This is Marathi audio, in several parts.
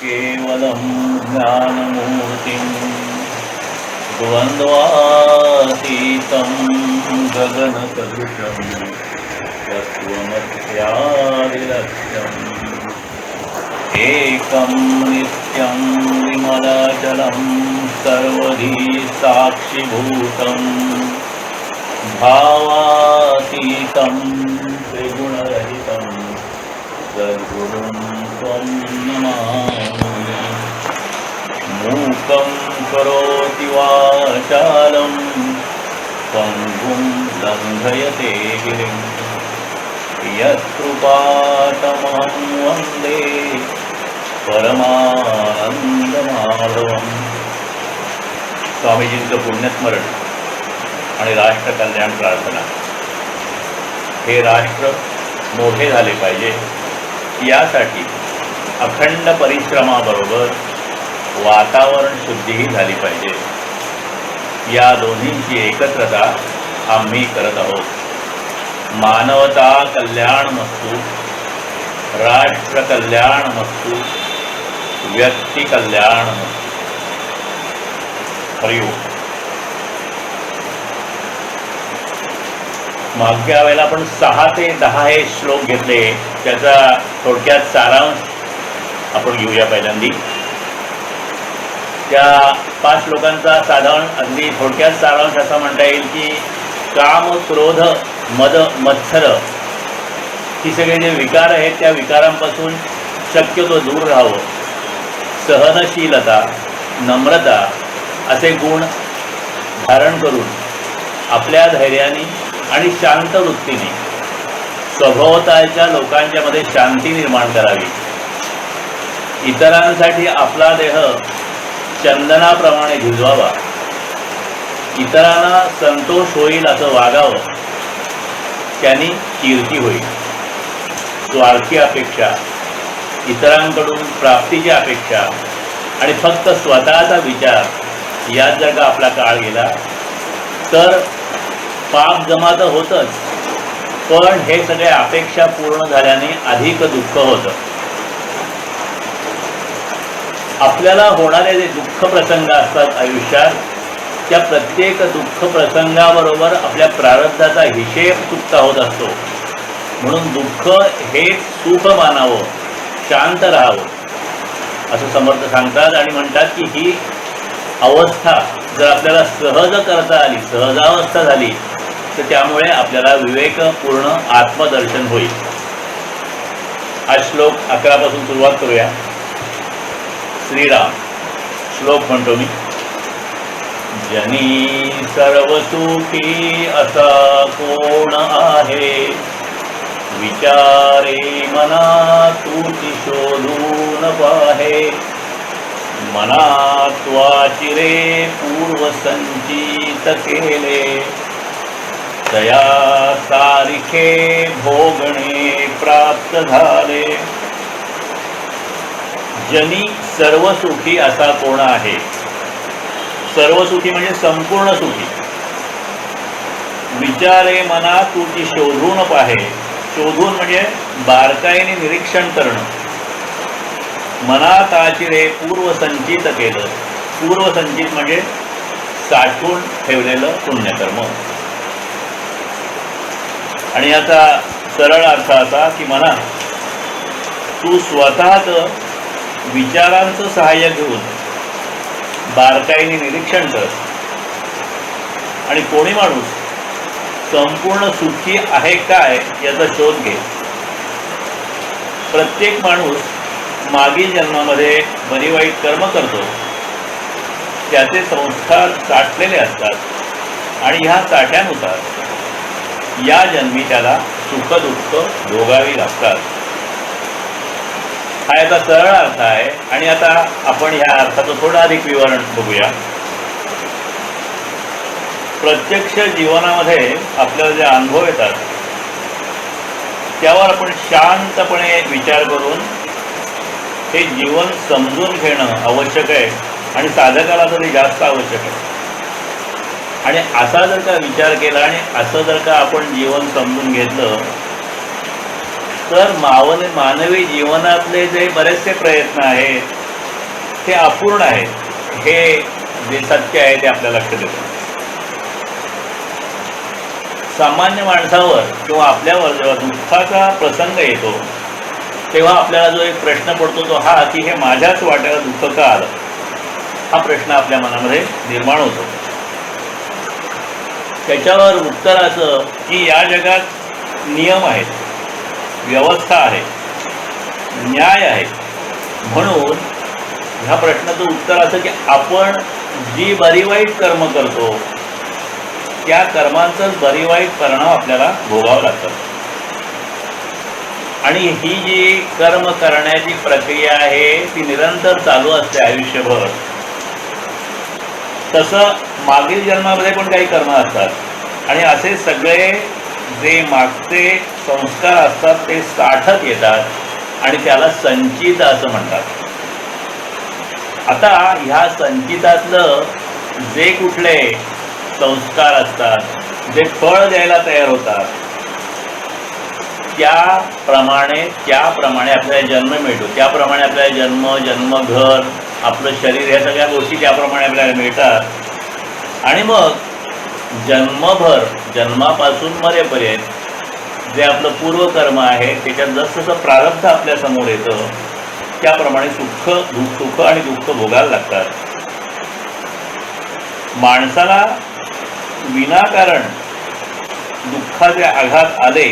केवलं ज्ञानमूर्तिं द्वन्द्वातीतं गगनसदृशं तत्त्वमस्यादिलक्ष्यम् एकं नित्यं विमलचलं सर्वधी साक्षिभूतं भावातीतं त्रिगुणरहितं सद्गुरुं त्वं नमामि। मूकं करोति वाचालं पङ्गुं लङ्घयते गिरिं यत्कृपातमहं वन्दे परमानंदमाधवम्। स्वामीजींचं पुण्यस्मरण आणि राष्ट्रकल्याण प्रार्थना। हे राष्ट्र मोठे झाले पाहिजे यासाठी अखंड परिश्रमाबरोबर वातावरण शुद्धीही झाली पाहिजे। या दोन्हींची एकत्रता आम्ही करत आहोत। मानवता कल्याणमस्तु, राष्ट्र कल्याणमस्तु, व्यक्ती कल्याणमस्तु। हरि ओम। मागच्या वेळेला आपण 6 ते 10 हे श्लोक घेतले, त्याचा थोडक्यात सारांश आपण घेऊया। पहिल्यांदी त्या 5 श्लोकांचा साधारण अगदी थोडक्यात सारांश असा म्हणता येईल की काम, क्रोध, मद, मत्सर ही सगळे जे विकार आहेत त्या विकारांपासून शक्यतो दूर राहावं। सहनशीलता, नम्रता असे गुण धारण करून आपल्या धैर्याने आणि शांत वृत्तीने सभोवतालच्या लोकांच्या मध्ये शांती निर्माण करावी। इतरांसाठी आपला देह चंदनाप्रमाणे भिजवावा। इतरांना संतोष होईल असं वागावं, त्यांनी कीर्ती होईल। स्वार्थी अपेक्षा, इतरांकडून प्राप्तीची अपेक्षा आणि फक्त स्वतःचा विचार यात जर का आपला काळ गेला तर पाप जमा तर होतच, पण हे सगळे अपेक्षा पूर्ण झाल्याने अधिक दुःख होतं। आपल्याला होणारे जे दुःख प्रसंग असतात आयुष्यात, त्या प्रत्येक दुःख प्रसंगाबरोबर आपल्या प्रारब्धाचा हिशेब चुकता होत असतो। म्हणून दुःख हे सुख मानावं, शांत राहावं असं समर्थ सांगतात आणि म्हणतात की ही अवस्था जर आपल्याला सहज करता आली, सहजावस्था झाली, तर त्यामुळे आपल्याला विवेकपूर्ण आत्मदर्शन होईल। हा श्लोक 11 पासून सुरुवात करूया। श्रीराम श्लोक म्हणतो मी। जनी सर्वसुखी असा कोण आहे, विचारे मना तुची शोधून पाहे। मनात वाचिरे पूर्वसंचित केले, तया सारिखे भोगणे प्राप्त झाले। जनी सर्वसुखी असा कोण आहे। सर्वसुखी म्हणजे संपूर्ण सुखी। विचारे मना तुची शोधून पाहे। शोधून म्हणजे बारकाईने निरीक्षण करणं। मनात आचिरे पूर्वसंचित केलं। पूर्वसंचित म्हणजे साठवून ठेवलेलं पुण्यकर्म। आणि याचा सरळ अर्थ असा की मना तू स्वतःच विचारांचं सहाय्य घेऊन बारकाईने निरीक्षण कर आणि कोणी माणूस संपूर्ण सुखी आहे काय याचा शोध घे। प्रत्येक माणूस मागील जन्मामध्ये बरी वाईट कर्म करतो, त्याचे संस्कार साठलेले असतात आणि ह्या साठ्यानुसार या जन्मी त्याला सुख दुःख भोगावी लागतात। हा याचा सरळ अर्थ आहे। आणि आता आपण ह्या अर्थाचं थोडं अधिक विवरण बघूया। प्रत्यक्ष जीवनामध्ये आपल्याला जे अनुभव येतात त्यावर आपण शांतपणे विचार करून हे जीवन समजून घेणं आवश्यक आहे आणि साधकाला तरी जास्त आवश्यक आहे। आणि असा जर का विचार केला आणि असं जर का आपण जीवन समजून घेतलं तर मानवी जीवनातले जे बरेचसे प्रयत्न आहेत ते अपूर्ण आहेत हे जे सत्य आहे ते आपल्या लक्षात येतं. सामान्य माणसावर किंवा आपल्यावर जेव्हा दुःखाचा प्रसंग येतो तेव्हा आपल्याला जो एक प्रश्न पडतो तो हा की हे माझ्याच वाट्याला दुःख का आलं, हा प्रश्न आपल्या मनामध्ये निर्माण होतो. त्याच्यावर उत्तर असं की या जगात नियम आहेत, व्यवस्था आहे, न्याय आहे. म्हणून ह्या प्रश्नाचं उत्तर असं की आपण जी बरी वाईट कर्म करतो त्या कर्मांचं बरी वाईट परिणाम आपल्याला भोगावं लागतं. आणि ही जी कर्म करण्याची प्रक्रिया आहे ती निरंतर चालू असते आयुष्यभर. तसं मागील जन्मामध्ये पण काही कर्म असतात आणि असे सगळे जे मागचे संस्कार असतात ते साठत येतात आणि त्याला संचित असं म्हणतात. आता ह्या संचितातलं जे कुठले संस्कार असतात, जे फळ द्यायला तयार होतात, त्याप्रमाणे आपल्याला जन्म मिळतो. त्याप्रमाणे आपल्याला जन्म, घर, आपलं शरीर, ह्या सगळ्या गोष्टी त्याप्रमाणे आपल्याला मिळतात. आणि मग जन्मभर, जन्मापासून मरेपर्यंत जे आपलं पूर्वकर्म आहे त्याच्यात जसं प्रारब्ध आपल्या समोर येतं त्याप्रमाणे सुख आणि दुःख भोगायला लागतात. माणसाला विनाकारण दुःखाचे आघात आले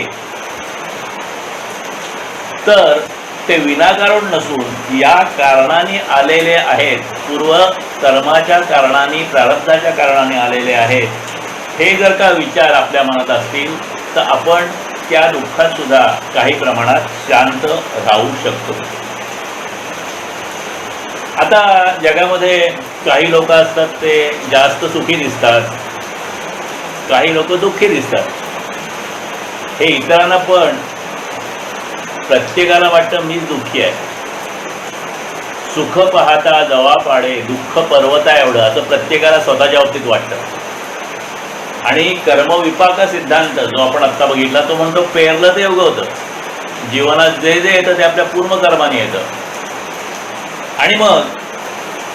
तर ते विनाकारण नसून या कारणाने आलेले आहेत, पूर्वकर्माच्या कारणाने, प्रारब्धाच्या कारणाने आलेले आहेत. हे जर का विचार आपल्या मनात असतील तर आपण त्या दुःखात सुद्धा काही प्रमाणात शांत राहू शकतो. आता जगामध्ये काही लोक असतात ते जास्त सुखी दिसतात, काही लोक दुःखी दिसतात. हे इतरांना पण प्रत्येकाला वाटतं मीच दुःखी आहे. सुख पाहता जवा पाडे, दुःख पर्वता एवढं, असं प्रत्येकाला स्वतःच्या बाबतीत वाटतं. आणि कर्मविपाक सिद्धांत जो आपण आत्ता बघितला तो म्हणतो पेरलं ते उगवतं. जीवनात जे जे येतं ते आपल्या पूर्ण कर्माने येतं. आणि मग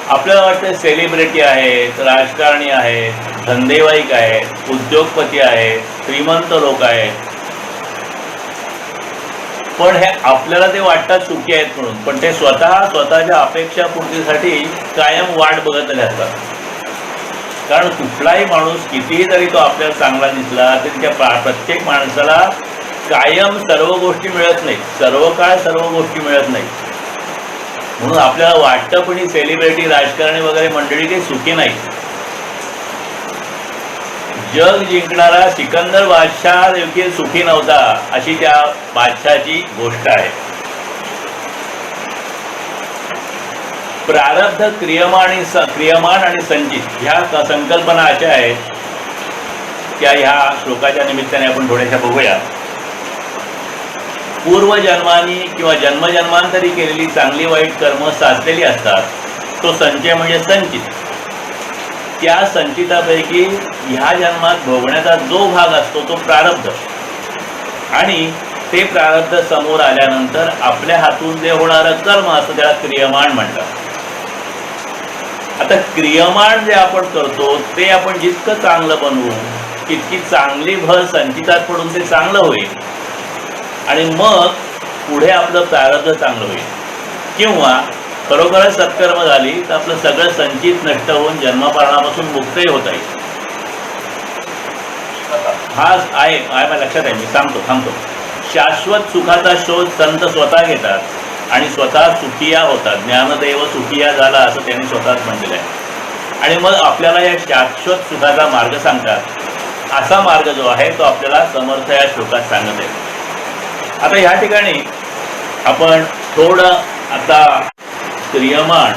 आपल्याला वाटतं सेलिब्रिटी आहेत, राजकारणी आहेत, धंदेवाईक आहेत, उद्योगपती आहेत, श्रीमंत लोक आहेत, पण हे आपल्याला ते वाटतात सुखी आहेत म्हणून, पण ते स्वतःच्या अपेक्षा पूर्तीसाठी कायम वाट बघत असतात. कारण कुठलाही माणूस कितीही जरी तो आपल्याला चांगला दिसला तरी त्या प्रत्येक माणसाला कायम सर्व गोष्टी मिळत नाहीत, सर्व काळ सर्व गोष्टी मिळत नाहीत. म्हणून आपल्याला वाटतं पण ही सेलिब्रिटी, राजकारणी वगैरे मंडळी काही सुखी नाही. जग जिंकणारा सिकंदर बादशाह देखील सुखी नव्हता, अशी त्या बादशाहाची गोष्ट आहे. प्रारब्ध, क्रियमाण आणि संचित ह्या संकल्पना अशा आहेत त्या ह्या श्लोकाच्या निमित्ताने आपण थोड्याशा बघूया. पूर्वजन्मानी किंवा जन्मजन्मांतरी केलेली चांगली वाईट कर्म साचलेली असतात. तो संचय म्हणजे संचित. त्या संचितापैकी ह्या जन्मात भोगण्याचा जो भाग असतो तो प्रारब्ध, आणि ते प्रारब्ध समोर आल्यानंतर आपल्या हातून जे होणारं कर्म असतं त्याला क्रियमाण म्हणतात. आता क्रियमाण जे आपण करतो ते आपण जितकं चांगलं बनवू तितकी चांगली भर संचितात पडून ते चांगलं होईल आणि मग पुढे आपलं प्रारब्ध चांगलं होईल. किंवा खरोखरच सत्कर्म झाली तर आपलं सगळं संचित नष्ट होऊन जन्ममरणापासून मुक्तही होता येईल. हा आहे मला लक्षात आहे, मी थांबतो. शाश्वत सुखाचा शोध संत स्वतः घेतात आणि स्वतः सुखिया होतात. ज्ञानदेव सुखिया झाला असं त्यांनी स्वतःच म्हटलेलं आहे. आणि मग आपल्याला या शाश्वत सुखाचा मार्ग सांगतात. असा मार्ग जो आहे तो आपल्याला समर्थ या श्लोकात सांगत आहे. आता ह्या ठिकाणी आपण थोडं आता क्रियमाण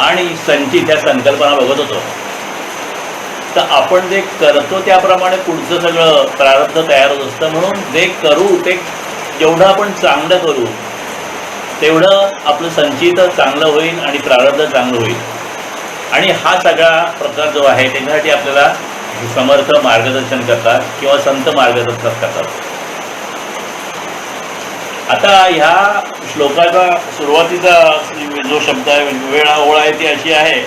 आणि संचित ह्या संकल्पना बघत होतो. तर आपण जे करतो त्याप्रमाणे पुढचं सगळं प्रारब्ध तयार होत असतं. म्हणून जे करू ते जेवढं आपण चांगलं करू तेवढं आपलं संचित चांगलं होईल आणि प्रारब्ध चांगलं होईल. आणि हा सगळा प्रकार जो आहे त्याच्यासाठी आपल्याला समर्थ मार्गदर्शन करतात किंवा संत मार्गदर्शन करतात. आता ह्या श्लोकाचा सुरुवातीचा जो शब्द आहे, वेळा ओळ आहे, ती अशी आहे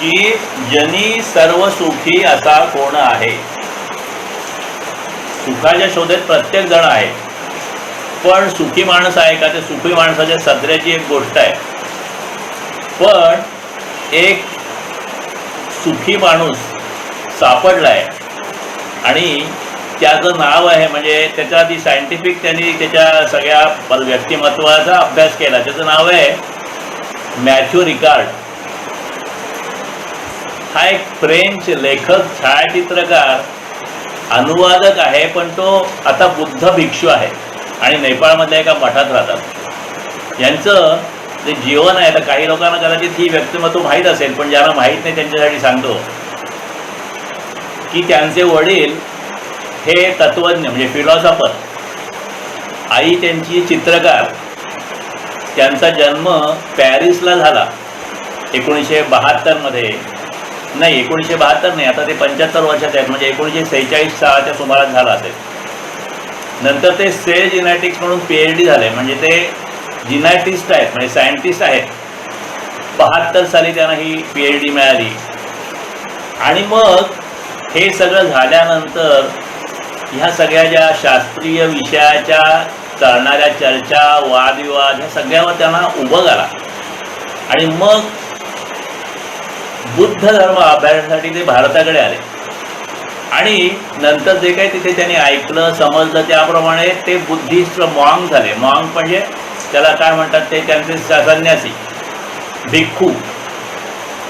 की जनी सर्व सुखी असा कोण आहे. सुखाच्या शोधेत प्रत्येक जण आहे, पण सुखी माणूस आहे का? ते सुखी माणसाच्या सदऱ्याची एक गोष्ट आहे. पण एक सुखी माणूस सापडलाय आणि त्याचं नाव आहे, म्हणजे त्याचा ती सायंटिफिक त्यांनी त्याच्या सगळ्या व्यक्तिमत्वाचा अभ्यास केला. त्याचं नाव आहे मॅथ्यू रिकार्ड. हा एक फ्रेंच लेखक, छायाचित्रकार, अनुवादक आहे, पण तो आता बुद्ध भिक्षू आहे आणि नेपाळमधल्या एका मठात राहतात. यांचं जे जीवन आहे, तर काही लोकांना कदाचित ही व्यक्तिमत्व माहीत असेल, पण ज्यांना माहीत नाही त्यांच्यासाठी सांगतो की त्यांचे वडील हे तत्वज्ञ म्हणजे फिलॉसॉफर, आई त्यांची चित्रकार. त्यांचा जन्म पॅरिसला झाला 1972 नाही, 1972 नाही, आता ते 75 वर्षाचे आहेत, म्हणजे 1946-6च्या सुमारास झाला असेल. नंतर ते सेल जिनॅटिक्स म्हणून PhD झाले, म्हणजे ते जिनॅटिस्ट आहेत, म्हणजे सायंटिस्ट आहेत. 72 साली त्यांना ही PhD मिळाली. आणि मग हे सगळं झाल्यानंतर ह्या सगळ्या ज्या शास्त्रीय विषयाच्या चालणाऱ्या चर्चा, वादविवाद, ह्या सगळ्यावर त्यांना उभं आला आणि मग बुद्ध धर्म अभ्यासासाठी ते भारताकडे आले. आणि नंतर जे काही तिथे त्यांनी ऐकलं, समजलं, त्याप्रमाणे ते बुद्धिस्ट मॉंग झाले. मॉंग म्हणजे त्याला काय म्हणतात, ते त्यांचे संन्यासी, भिक्खू.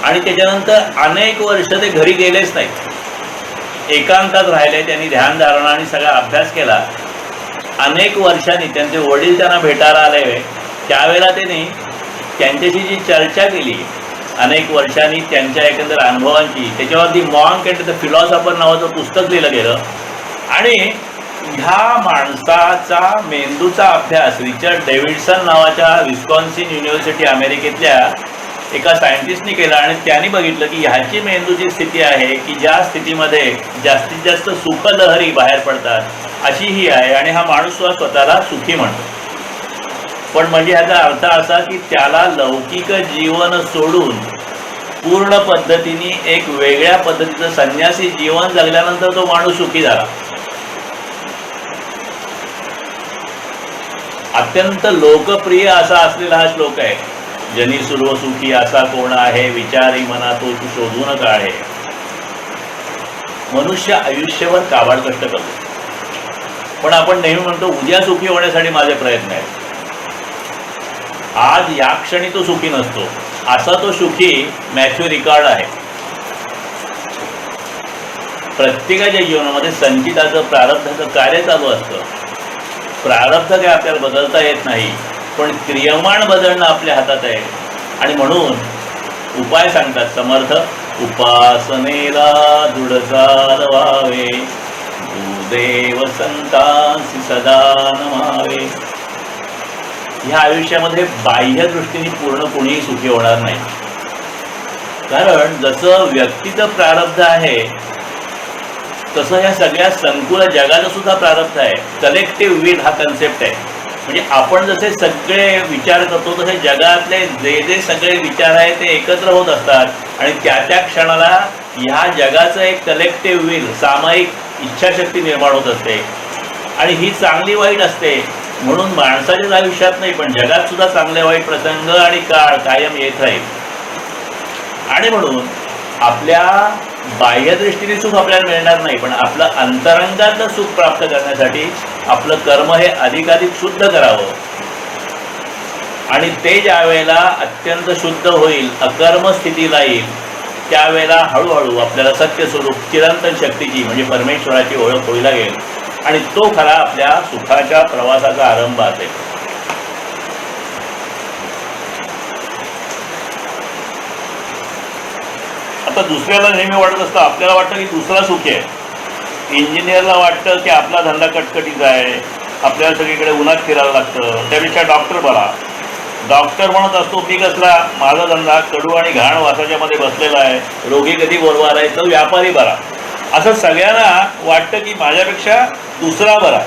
आणि त्याच्यानंतर अनेक वर्ष ते घरी गेलेच नाहीत, एकांतात राहिले. त्यांनी ध्यानधारणा आणि सगळा अभ्यास केला. अनेक वर्षांनी त्यांचे वडील त्यांना भेटायला आले, त्यावेळेला त्यांनी त्यांच्याशी जी चर्चा केली अनेक वर्षांनी त्यांच्या एकंदर अनुभवांची, त्याच्यावरती मॉन्क अँड द फिलॉसॉफर नावाचं पुस्तक लिहिलं गेलं. आणि ह्या माणसाचा मेंदूचा अभ्यास रिचर्ड डेव्हिडसन नावाच्या विस्कॉन्सिन युनिव्हर्सिटी अमेरिकेतल्या एका सायंटिस्टनी केला. आणि त्यांनी बघितलं की ह्याची मेंदूची स्थिती आहे की ज्या स्थितीमध्ये जास्तीत जास्त सुखलहरी बाहेर पडतात, अशी ही आहे. आणि हा माणूस स्वतःला सुखी म्हणतो. पण म्हणजे ह्याचा अर्थ असा की त्याला लौकिक जीवन सोडून पूर्ण पद्धतीने एक वेगळ्या पद्धतीचं संन्यासी जीवन जगल्यानंतर तो माणूस सुखी झाला. अत्यंत लोकप्रिय असा असलेला हा श्लोक आहे. जनी सर्व सुखी असा कोण आहे, विचारी मना तो तू शोधून काढे. मनुष्य आयुष्यभर काबाड कष्ट करतो, पण आपण नेहमी म्हणतो उद्या सुखी होण्यासाठी माझे प्रयत्न आहेत. आज या क्षणी तो सुखी नसतो. असा तो सुखी मॅथ्यू रिकार्ड आहे. प्रत्येकाच्या जीवनामध्ये संचिताचं, प्रारब्धाचं कार्य चालू असतं. प्रारब्ध काय आपल्याला बदलता येत नाही, पण क्रियमाण बदलणं आपल्या हातात आहे. आणि म्हणून उपाय सांगतात समर्थ, उपासनेला दृढचाल व्हावे, देव संतांसी सदा नमावे. ह्या आयुष्यामध्ये बाह्य दृष्टीने पूर्ण कोणीही सुखी होणार नाही. कारण जसं व्यक्तीचं प्रारब्ध आहे, तसं ह्या सगळ्या संकुल जगाचं सुद्धा प्रारब्ध आहे. कलेक्टिव्ह विल हा कन्सेप्ट आहे. म्हणजे आपण जसे सगळे विचार करतो, तसे जगातले जे जे सगळे विचार आहेत ते एकत्र होत असतात. आणि त्या त्या क्षणाला ह्या जगाचं एक कलेक्टिव्ह विल, सामायिक इच्छाशक्ती निर्माण होत असते. आणि ही चांगली वाईट असते. म्हणून माणसाच्याच आयुष्यात नाही, पण जगात सुद्धा चांगले वाईट प्रसंग आणि काळ कायम येत राहील. आणि म्हणून आपल्या बाह्यदृष्टीने सुख आपल्याला मिळणार नाही, पण आपलं अंतरंगातलं सुख प्राप्त करण्यासाठी आपलं कर्म हे अधिकाधिक शुद्ध करावं. आणि ते ज्या वेळेला अत्यंत शुद्ध होईल, अकर्म स्थितीला येईल, त्यावेळेला हळूहळू आपल्याला सत्यस्वरूप चिरंतन शक्तीची म्हणजे परमेश्वराची ओळख होऊ लागेल. आणि तो खरा आपल्या सुखाच्या प्रवासाचा आरंभ असेल. आता दुसऱ्याला नेहमी वाटत असतं, आपल्याला वाटतं की दुसरा सुखी आहे. इंजिनियरला वाटतं की आपला धंदा कटकटीचा आहे, आपल्याला सगळीकडे उन्हात फिरायला लागतं, त्यापेक्षा डॉक्टर बरा. डॉक्टर म्हणत असतो मी कसला, माझा धंदा कडू आणि घाण वासाच्या मध्ये बसलेला आहे, रोगी कधी बोलवा आहे, तो व्यापारी बरा. असं सगळ्यांना वाटतं की माझ्यापेक्षा दुसरा बरा.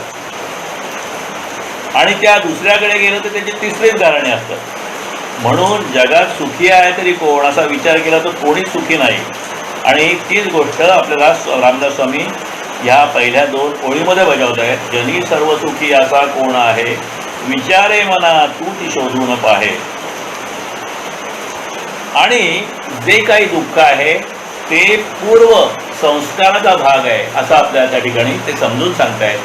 आणि त्या दुसऱ्याकडे गेलं तर त्याची तिसरीच कारणे असतात. म्हणून जगात सुखी आहे तरी कोण असा विचार केला तर कोणीच सुखी नाही. आणि तीच गोष्ट आपल्याला रामदास स्वामी ह्या पहिल्या 2 ओळीमध्ये बजावत आहेत. जनी सर्व सुखी असा कोण आहे, विचारे मना तू ती शोधून पाहे. आणि जे काही दुःख आहे ते पूर्व संस्काराचा भाग आहे असं आपल्याला त्या ठिकाणी ते समजून सांगतायत.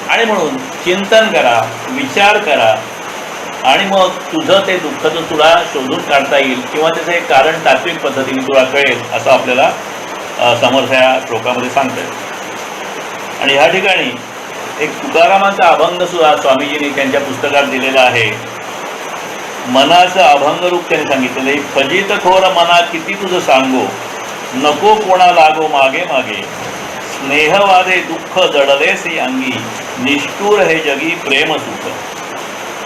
आणि म्हणून चिंतन करा, विचार करा, आणि मग तुझं ते दुःख तर तुला शोधून काढता येईल किंवा त्याचं एक कारण तात्विक पद्धतीने तुला कळेल असं आपल्याला समर्थ या श्लोकामध्ये सांगतात. आणि ह्या ठिकाणी एक तुकारामांचा अभंग सुद्धा स्वामीजींनी त्यांच्या पुस्तकात दिलेला आहे. मनाचं अभंग रूप त्यांनी सांगितलेलं आहे. फजित खोर मना किती तुझं सांगो, नको कोणा लागो मागे मागे. स्नेहवादे दुःख जडलेसी अंगी, निष्ठुर हे जगी प्रेम सुख.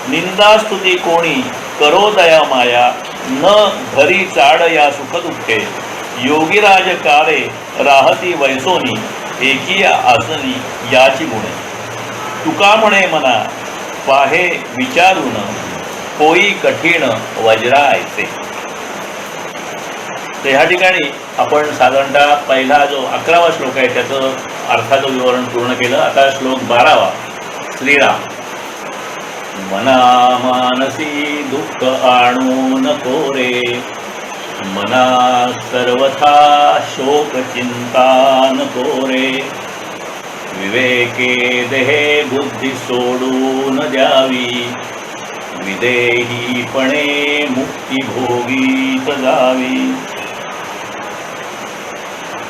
निंदा स्तुती कोणी करो दया माया, न धरी चाड या सुख दुःखे. योगीराज कारे राहती वैसोनी, एकी आसनी याची गुणे. तुका म्हणे मना पाहे विचारून, होई कठीण वज्रायचे. तर ह्या ठिकाणी आपण साधारणतः पहिला जो 11वा श्लोक आहे त्याचं अर्थाचं विवरण पूर्ण केलं. आता श्लोक 12वा. श्रीराम. मना मानसी दुःख आणू नको रे, मना सर्वथा शोक चिंता नको रे. विवेके देहे बुद्धी सोडून द्यावी, विदेहीपणे मुक्ती भोगीत जावी.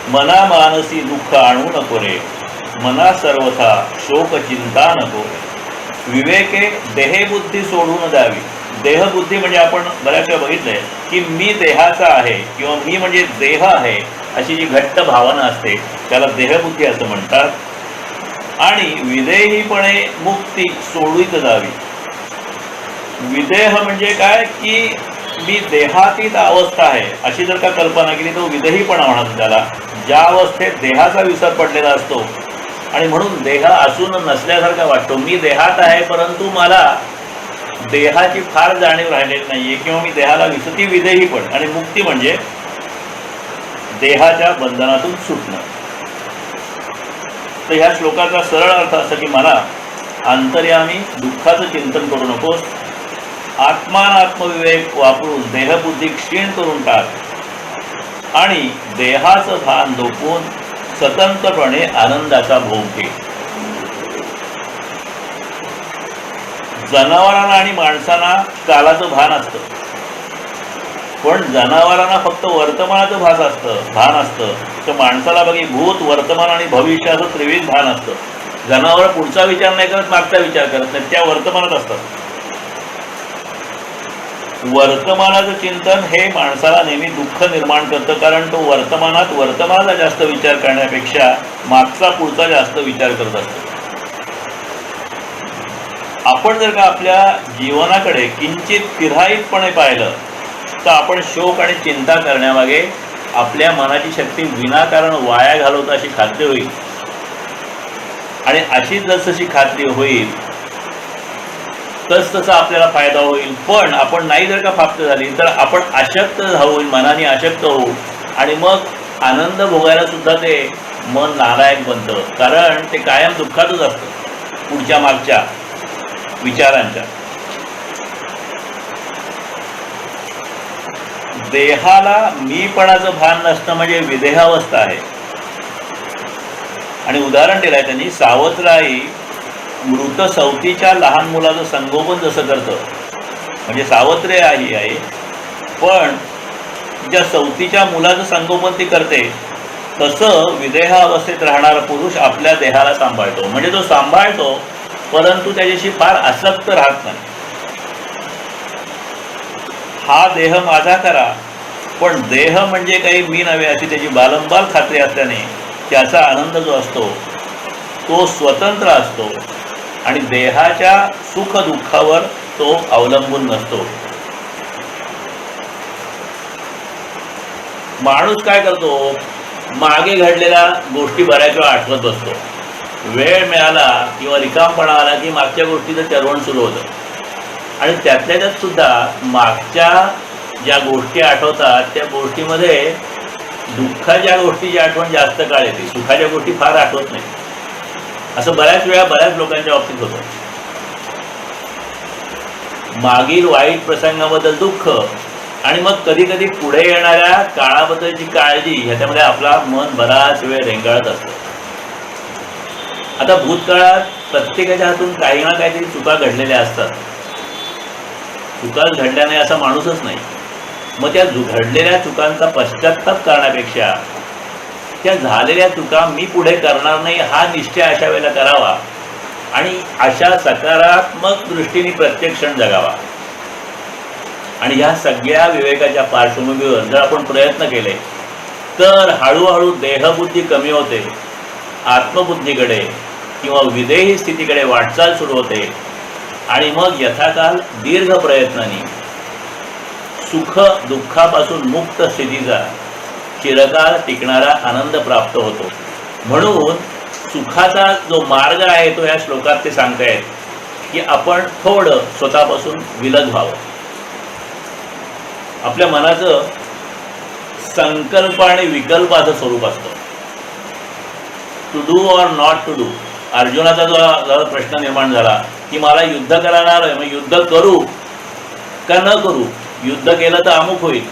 मना मानसी दुःख आणू नको रे, मना सर्वथा शोक चिंता नको रे. विवेके देहबुद्धी सोडून द्यावी. देहबुद्धी म्हणजे आपण बऱ्याच वेळा बघितलंय की मी देहाचा आहे किंवा मी म्हणजे देह आहे अशी जी घट्ट भावना असते त्याला देहबुद्धी असं म्हणतात. आणि विदेहीपणे मुक्ती सोडीत जावी. विदेह म्हणजे काय की मी देहातीत अवस्था आहे अशी जर का कल्पना केली तर विदेहीपणा म्हणतात त्याला. ज्या अवस्थेत देहाचा विसर पडलेला असतो आणि म्हणून देह असून नसल्यासारखा वाटतो. मी देहात आहे परंतु मला देहाची फार जाणीव राहिलेली नाहीये किंवा मी देहाला विसती विदेही पण. आणि मुक्ती म्हणजे देहाच्या बंधनातून सुटणं. तर ह्या श्लोकाचा सरळ अर्थ असा की मला अंतर्यामी दुःखाचं चिंतन करू नकोस. आत्मात्मविवेक वापरून देहबुद्धी क्षीण करून टाक आणि देहाचं भान झोपून स्वतंत्रपणे आनंदाचा भोग घे. जनावरांना आणि माणसांना कालाचं भान असतं, पण जनावरांना फक्त वर्तमानाचं भान असतं. तर माणसाला बघी भूत, वर्तमान आणि भविष्य असं त्रिविध भान असतं. जनावर पुढचा विचार नाही करत, मागचा विचार करत नाही, त्या वर्तमानात असतात. वर्तमानाचं चिंतन हे माणसाला नेहमी दुःख निर्माण करतं, कारण तो वर्तमानाचा जास्त विचार करण्यापेक्षा मागचा पुढचा जास्त विचार करत असतो. आपण जर का आपल्या जीवनाकडे किंचित तिर्हाईतपणे पाहिलं तर आपण शोक आणि चिंता करण्यामागे आपल्या मनाची शक्ती विनाकारण वाया घालवत अशी खात्री होईल. आणि अशी जसजशी खात्री होईल तसा आपल्याला फायदा होईल. पण आपण नाही जर का प्राप्त झाली तर आपण अशक्त होईल, मनाने अशक्त होऊ आणि मग आनंद भोगायला सुद्धा ते मन नालायक बनतं, कारण ते कायम दुःखातच असतं पुढच्या मागच्या विचारांच्या. देहाला मीपणाचं भान नसणं म्हणजे विदेहावस्था आहे. आणि उदाहरण दिलं आहे त्यांनी, सावत्राई मृत सवतीच्या लहान मुलाचं संगोपन जसं करतं, म्हणजे सावत्र आई आहे पण ज्या सवतीच्या मुलाचं संगोपन ती करते, तसं विदेह अवस्थेत राहणारा पुरुष आपल्या देहाला सांभाळतो. म्हणजे तो सांभाळतो परंतु त्याच्याशी फार आसक्त राहत नाही. हा देह माझा करा, पण देह म्हणजे काही मी नव्हे अशी त्याची बालंबाल खात्री असल्याने त्याचा आनंद जो असतो तो स्वतंत्र असतो आणि देहाच्या सुख दुःखावर तो अवलंबून नसतो. माणूस काय करतो, मागे घडलेल्या गोष्टी बऱ्याच वेळा आठवत बसतो वेळ मिळाला किंवा रिकामपणा आला की मागच्या गोष्टीचं चरवण सुरू होतं आणि त्यातल्या त्यात सुद्धा मागच्या ज्या गोष्टी आठवतात त्या गोष्टीमध्ये दुःखाच्या गोष्टीची आठवण जास्त काळ येते, सुखाच्या गोष्टी फार आठवत नाही. असं बऱ्याच वेळा बऱ्याच लोकांच्या बाबतीत होतं. मागील वाईट प्रसंगाबद्दल दुःख आणि मग कधी कधी पुढे येणाऱ्या काळाबद्दलची काळजी ह्याच्यामध्ये आपला मन बराच वेळ रेंगाळत असतं. आता भूतकाळात प्रत्येकाच्या हातून काही ना काहीतरी चुका घडलेल्या असतात. चुका घडल्या नाही असा माणूसच नाही. मग त्या घडलेल्या चुकांचा पश्चात्ताप करण्यापेक्षा त्या झालेल्या चुका मी पुढे करणार नाही हा निश्चय अशा वेळेला करावा आणि अशा सकारात्मक दृष्टीने प्रत्येक क्षण जगावा. आणि ह्या सगळ्या विवेकाच्या पार्श्वभूमीवर जर आपण प्रयत्न केले तर हळूहळू देहबुद्धी कमी होते, आत्मबुद्धीकडे किंवा विदेही स्थितीकडे वाटचाल सुरू होते आणि मग यथाकाल दीर्घ प्रयत्नांनी सुख दुःखापासून मुक्त स्थितीचा चिरकाल टिकणारा आनंद प्राप्त होतो. म्हणून सुखाचा जो मार्ग आहे तो या श्लोकात ते सांगतायत की आपण थोडं स्वतःपासून विलग व्हावं. आपल्या मनाचं संकल्प आणि विकल्पाचं स्वरूप असतं. To do or not to do. अर्जुनाचा जो प्रश्न निर्माण झाला की मला युद्ध करणार आहे, मग युद्ध करू का न करू? युद्ध केलं तर अमुक होईल,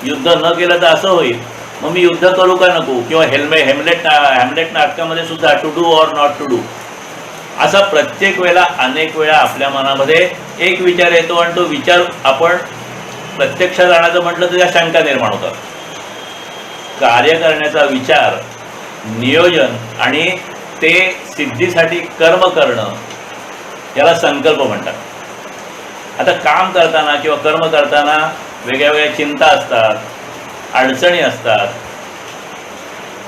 युद्ध न केलं तर असं होईल, मग मी युद्ध करू का नको? किंवा हॅमलेट नाटकामध्ये सुद्धा to do or not to do असा प्रत्येक वेळेला अनेक वेळा आपल्या मनामध्ये एक विचार येतो आणि तो विचार आपण प्रत्यक्षात आणायचं म्हटलं तर त्या शंका निर्माण होतात. कार्य करण्याचा विचार, नियोजन आणि ते सिद्धीसाठी कर्म करणं याला संकल्प म्हणतात. आता काम करताना किंवा कर्म करताना वेगळ्या वेगळ्या चिंता असतात, अडचणी असतात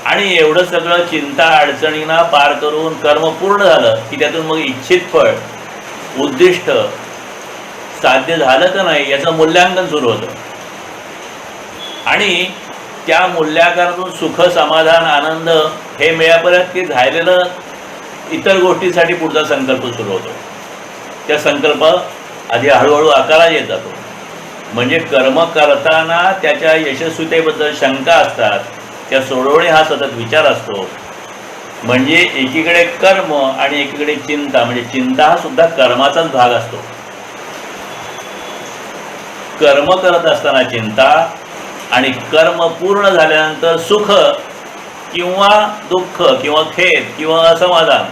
आणि एवढं सगळं चिंता अडचणींना पार करून कर्म पूर्ण झालं की त्यातून मग इच्छित फळ, उद्दिष्ट साध्य झालं का नाही याचं मूल्यांकन सुरू होतं आणि त्या मूल्यांकनातून सुख, समाधान, आनंद हे मिळापर्यंत की झालेलं इतर गोष्टींसाठी पुढचा संकल्प सुरू होतो. त्या संकल्प आधी हळूहळू आकारात येत जातो. म्हणजे कर्म करताना त्याच्या यशस्वीतेबद्दल शंका असतात, त्या सोडवणे हा सतत विचार असतो. म्हणजे एकीकडे कर्म आणि एकीकडे चिंता, म्हणजे चिंता हा सुद्धा कर्माचाच भाग असतो. कर्म करत असताना चिंता आणि कर्म पूर्ण झाल्यानंतर सुख किंवा दुःख किंवा खेद किंवा असमाधान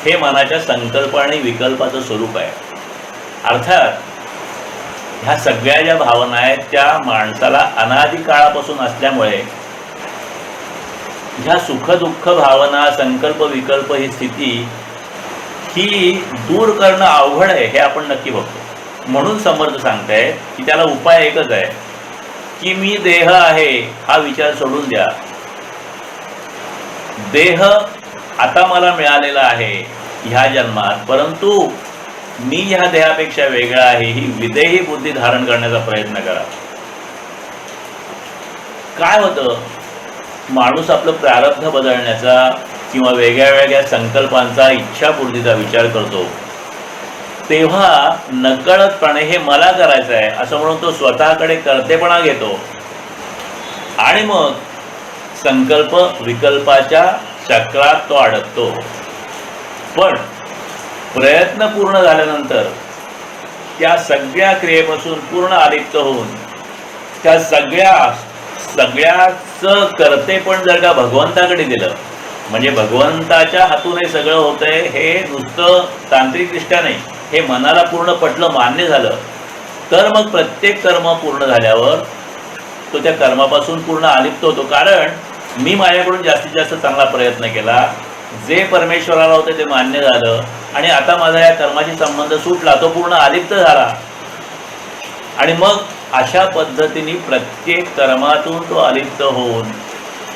हे मनाच्या संकल्प आणि विकल्पाचं स्वरूप आहे. अर्थात ह्या सगळ्या ज्या भावना आहेत त्या माणसाला अनादी काळापासून असल्यामुळे ह्या सुख दुःख भावना, संकल्प विकल्प ही स्थिती ही दूर करणं अवघड आहे हे आपण नक्की बघतो. म्हणून समर्थ सांगतायत की त्याला उपाय एकच आहे की मी देह आहे हा विचार सोडून द्या. देह आता मला मिळालेला आहे ह्या जन्मात, परंतु मी ह्या देहापेक्षा वेगळा आहे ही विदेही बुद्धी धारण करण्याचा प्रयत्न करा. काय होतं, माणूस आपलं प्रारब्ध बदलण्याचा किंवा वेगळ्या वेगळ्या संकल्पांचा, इच्छापूर्तीचा विचार करतो तेव्हा नकळतपणे हे मला करायचं आहे असं म्हणून तो स्वतःकडे कर्तेपणा घेतो आणि मग संकल्प विकल्पाच्या चक्रात तो अडकतो. पण प्रयत्न पूर्ण झाल्यानंतर त्या सगळ्या क्रियेपासून पूर्ण अलिप्त होऊन त्या सगळ्याचं कर्तेपण जर का भगवंताकडे दिलं, म्हणजे भगवंताच्या हातून हे सगळं होतंय हे नुसतं तांत्रिकदृष्ट्या नाही, हे मनाला पूर्ण पटलं, मान्य झालं, तर मग प्रत्येक कर्म पूर्ण झाल्यावर तो त्या कर्मापासून पूर्ण अलिप्त होतो. कारण मी माझ्याकडून जास्तीत जास्त चांगला प्रयत्न केला, जे परमेश्वराला होते ते मान्य झालं आणि आता माझा या कर्माशी संबंध सुटला, तो पूर्ण अलिप्त झाला. आणि मग अशा पद्धतीने प्रत्येक कर्मातून तो अलिप्त होऊन,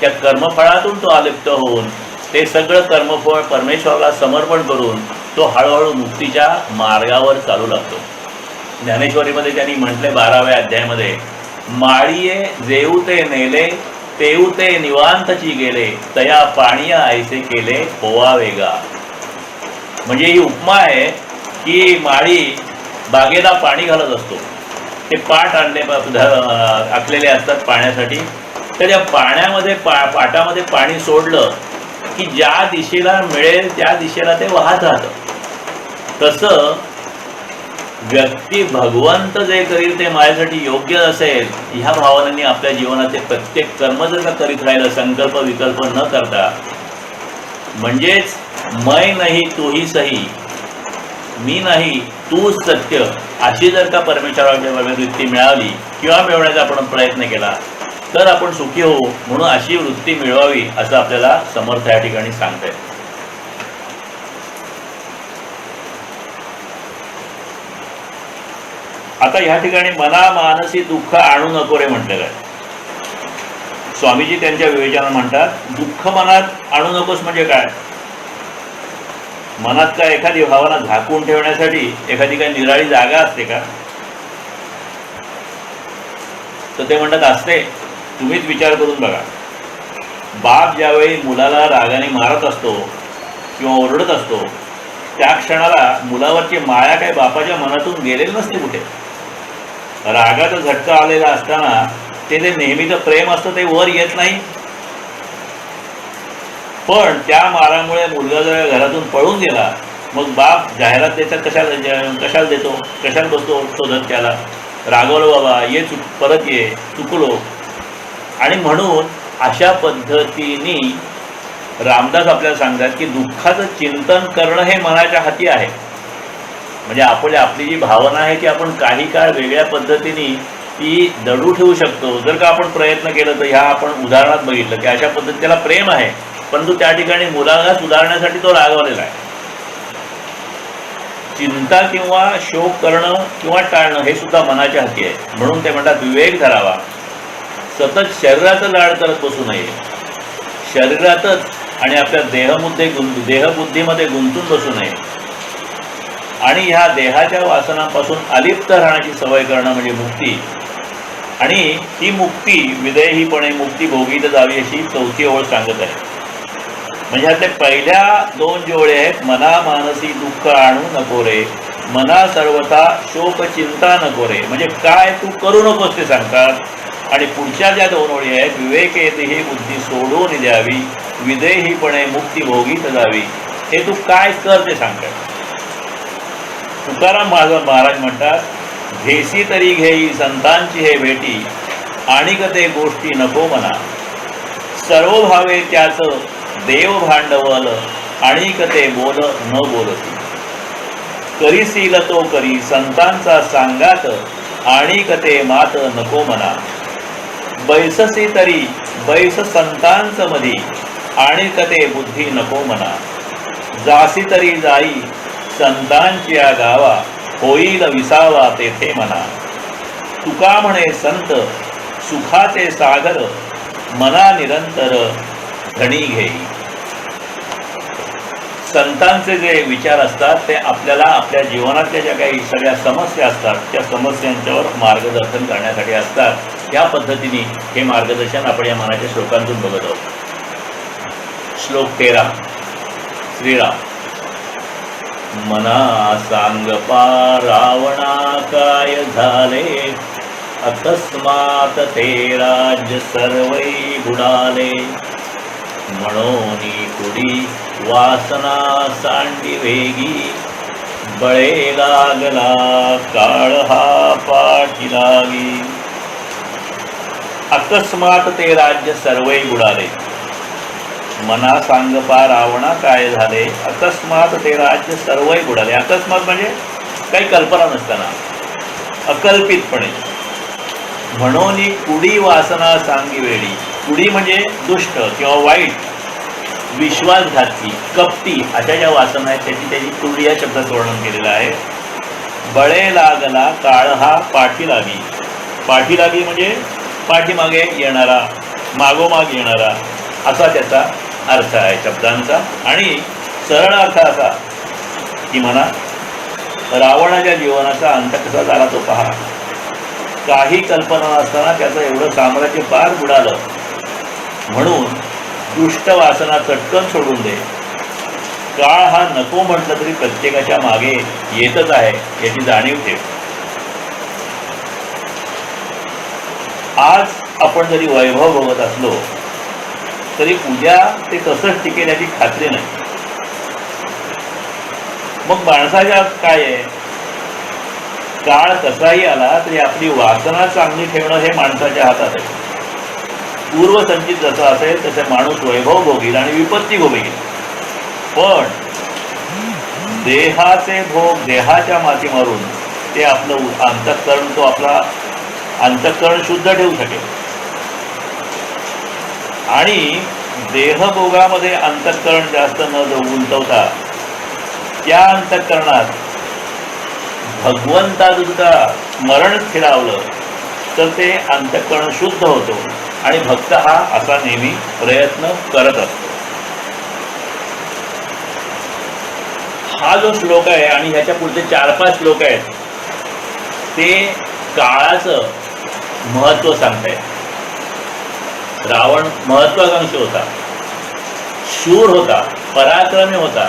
त्या कर्मफळातून तो अलिप्त होऊन ते सगळं कर्मफळ परमेश्वराला समर्पण करून तो हळूहळू मुक्तीच्या मार्गावर चालू लागतो. ज्ञानेश्वरीमध्ये त्यांनी म्हटले 12व्या अध्यायामध्ये, माळीये जेऊ ते नेले तेऊ ते निवांतची गेले, तया पाणिया ऐसे केले होवा वेगा. म्हणजे ही उपमा आहे की माळी बागेला पाणी घालत असतो, ते पाट आखलेले असतात पाण्यासाठी. तर या पाण्यामध्ये पाटामध्ये पाणी सोडलं की ज्या दिशेला मिळेल त्या दिशेला ते वाहत राहतं. तसं व्यक्ती भगवंत जे करील ते माझ्यासाठी योग्य असेल ह्या भावनांनी आपल्या जीवनाचे प्रत्येक कर्म जर का करीत राहिलं, संकल्प विकल्प न करता, म्हणजेच मै नाही तूही सही, मी नाही तूच सत्य, अशी जर का परमेश्वराच्या वृत्ती मिळाली किंवा मिळवण्याचा आपण प्रयत्न केला तर आपण सुखी होऊ. म्हणून अशी वृत्ती मिळवावी असं आपल्याला समर्थ या ठिकाणी सांगताय. आता ह्या ठिकाणी मना मानसी दुःख आणू नको रे म्हटलेलं आहे. स्वामीजी त्यांच्या विवेचनात म्हणतात, दुःख मनात आणू नकोस म्हणजे काय? मनात काय एखादी भावना झाकून ठेवण्यासाठी एखादी काही निराळी जागा असते का? तर ते म्हणतात असते. तुम्हीच विचार करून बघा. बाप ज्यावेळी मुलाला रागाने मारत असतो किंवा ओरडत असतो, त्या क्षणाला मुलावरची माया काय बापाच्या मनातून गेलेली नसते कुठे. रागाचा झटका आलेला असताना ते नेहमीचं प्रेम असतं ते वर येत नाही. पण त्या मारामुळे मुलगा जर घरातून पळून गेला, मग बाप जाहिरात देतात कशाला देतो, कशाला बसतो शोधत त्याला, रागवलो बाबा ये परत ये, चुकलो. आणि म्हणून अशा पद्धतीने रामदास आपल्याला सांगतात की दुःखाचं चिंतन करणं हे मनाच्या हाती आहे. म्हणजे आपली जी भावना आहे ती आपण काही काळ वेगळ्या पद्धतीने ती दडू ठेवू शकतो जर का आपण प्रयत्न केलं. तर ह्या आपण उदाहरणात बघितलं की अशा पद्धतीने त्याला प्रेम आहे, परंतु त्या ठिकाणी मुलाला सुधारण्यासाठी तो रागवलेला आहे. चिंता किंवा शोक करणं किंवा टाळणं हे सुद्धा मनाच्या हाती आहे. म्हणून ते म्हणतात विवेक धरावा. सतत शरीराचं लाड करत बसू नये. शरीरातच आणि आपल्या देहबुद्धीमध्ये गुंतून बसू नये. आणि ह्या देहाच्या वासनांपासून अलिप्त राहण्याची सवय करणं म्हणजे मुक्ती. आणि ही मुक्ती विदेहीपणे मुक्ती भोगीत जावी अशी चौथी ओळ सांगत आहे. म्हणजे ह्यातले पहिल्या दोन जे ओळी आहेत, मना मानसी दुःख आणू नको रे, मना सर्वथा शोक चिंता नको रे, म्हणजे काय तू करू नकोस ते सांगतात. आणि पुढच्या ज्या दोन ओळी आहेत, विवेक येते ही बुद्धी सोडून द्यावी, विदेहीपणे मुक्ती भोगीत जावी, हे तू काय कर ते सांगतात. तुकाराम महाराज म्हणतात, घेसी तरी घेई संतांची हे भेटी, आणिक ते गोष्टी नको मना, सर्व भावे त्याच देव भांडवल, आणिक ते बोल न बोलती, करीसील तो करी संतांचा सांगात, आणिक ते मात नको मना, बैससी तरी बैस संतांच मधी, आणिक ते बुद्धी नको मना, जासी तरी जाई संतांच्या गावा, होईल विसावा तेथे मना, तुका म्हणे संत सुखाचे सागर, मना निरंतर धणी घेई. संतांचे जे विचार असतात ते आपल्याला आपल्या जीवनातल्या ज्या काही सगळ्या समस्या असतात त्या समस्यांच्यावर मार्गदर्शन करण्यासाठी असतात. या पद्धतीने हे मार्गदर्शन आपण या मनाच्या श्लोकांतून बघत आहोत. श्लोक 13. श्रीराम. मना सांग पा रावणा काय झाले, अकस्मात ते राज्य सर्वै बुडाले, म्हणोनी कुडी वासना सांडी वेगी, बळे लागला काळ हा पाठी लागी. अकस्मात ते राज्य सर्वै बुडाले. मना सांग पा रावणा काय झाले, अकस्मात ते राज्य सर्वै बुडाले. अकस्मात म्हणजे काही कल्पना नसताना, अकल्पितपणे. म्हणून कुडी वासना सांगी वेळी. कुडी म्हणजे दुष्ट किंवा वाईट, विश्वासघाती, कपटी अशा ज्या वासना आहेत त्याची कुडी या शब्दात वर्णन केलेलं आहे. बळे लागला काळ हा पाठी लागी. पाठी लागी म्हणजे पाठीमागे येणारा, मागोमाग येणारा असा त्याचा अर्थ आहे शब्दांचा. आणि सरळ अर्थ असा की म्हणा रावणाच्या जीवनाचा अंत कसा झाला तो पहा. काही कल्पना नसताना त्याचं एवढं साम्राज्य पार बुडालं. म्हणून दुष्ट वासना चटकन सोडून दे. काळ हा नको म्हटलं तरी प्रत्येकाच्या मागे येतच आहे याची जाणीव ठेव. आज आपण जरी वैभव बघत असलो तरी उद्या ते तसंच टिकेल याची खात्री नाही. मग माणसाच्या काय आहे, काळ कसाही आला तरी आपली वासना चांगली ठेवणं हे माणसाच्या हातात आहे. पूर्वसंचित जसं असेल तसे माणूस वैभव भोगील आणि विपत्ती भोगील. पण देहाचे भोग देहाच्या माती मारून ते आपलं अंतःकरण, तो आपला अंतःकरण शुद्ध ठेवू शकेल. आणि देहभोगामध्ये अंतःकरण जास्त न गुंतवता त्या अंतःकरणात भगवंताचं सुद्धा स्मरण स्थिरावलं तर ते अंतःकरण शुद्ध होतो आणि भक्त हा असा नेहमी प्रयत्न करत असतो. हा जो श्लोक आहे आणि ह्याच्या पुढचे 4-5 श्लोक आहेत ते काळाचं महत्व सांगतायत. रावण महत्वाकांक्षी होता, शूर होता, पराक्रमी होता,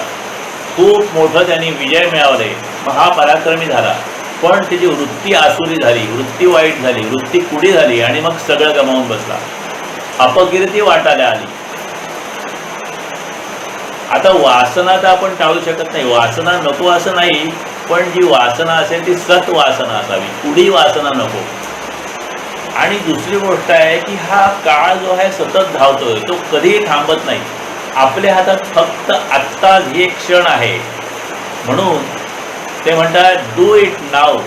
खूप मोठं त्यांनी विजय मिळवले, महापराक्रमी झाला. पण त्याची वृत्ती आसुरी झाली, वृत्ती वाईट झाली, वृत्ती कुडी झाली आणि मग सगळं गमावून बसला. अपकीर्ती वाटायला आली. आता वासना तर आपण टाळू शकत नाही, वासना नको असं नाही, पण जी वासना असेल ती सत वासना असावी, कुडी वासना नको. आणि दुसरी गोष्ट आहे की हा काळ जो आहे सतत धावतोय, तो कधीही थांबत नाही. आपल्या हातात फक्त आत्ता हे क्षण आहे. म्हणून ते म्हणतात do it now,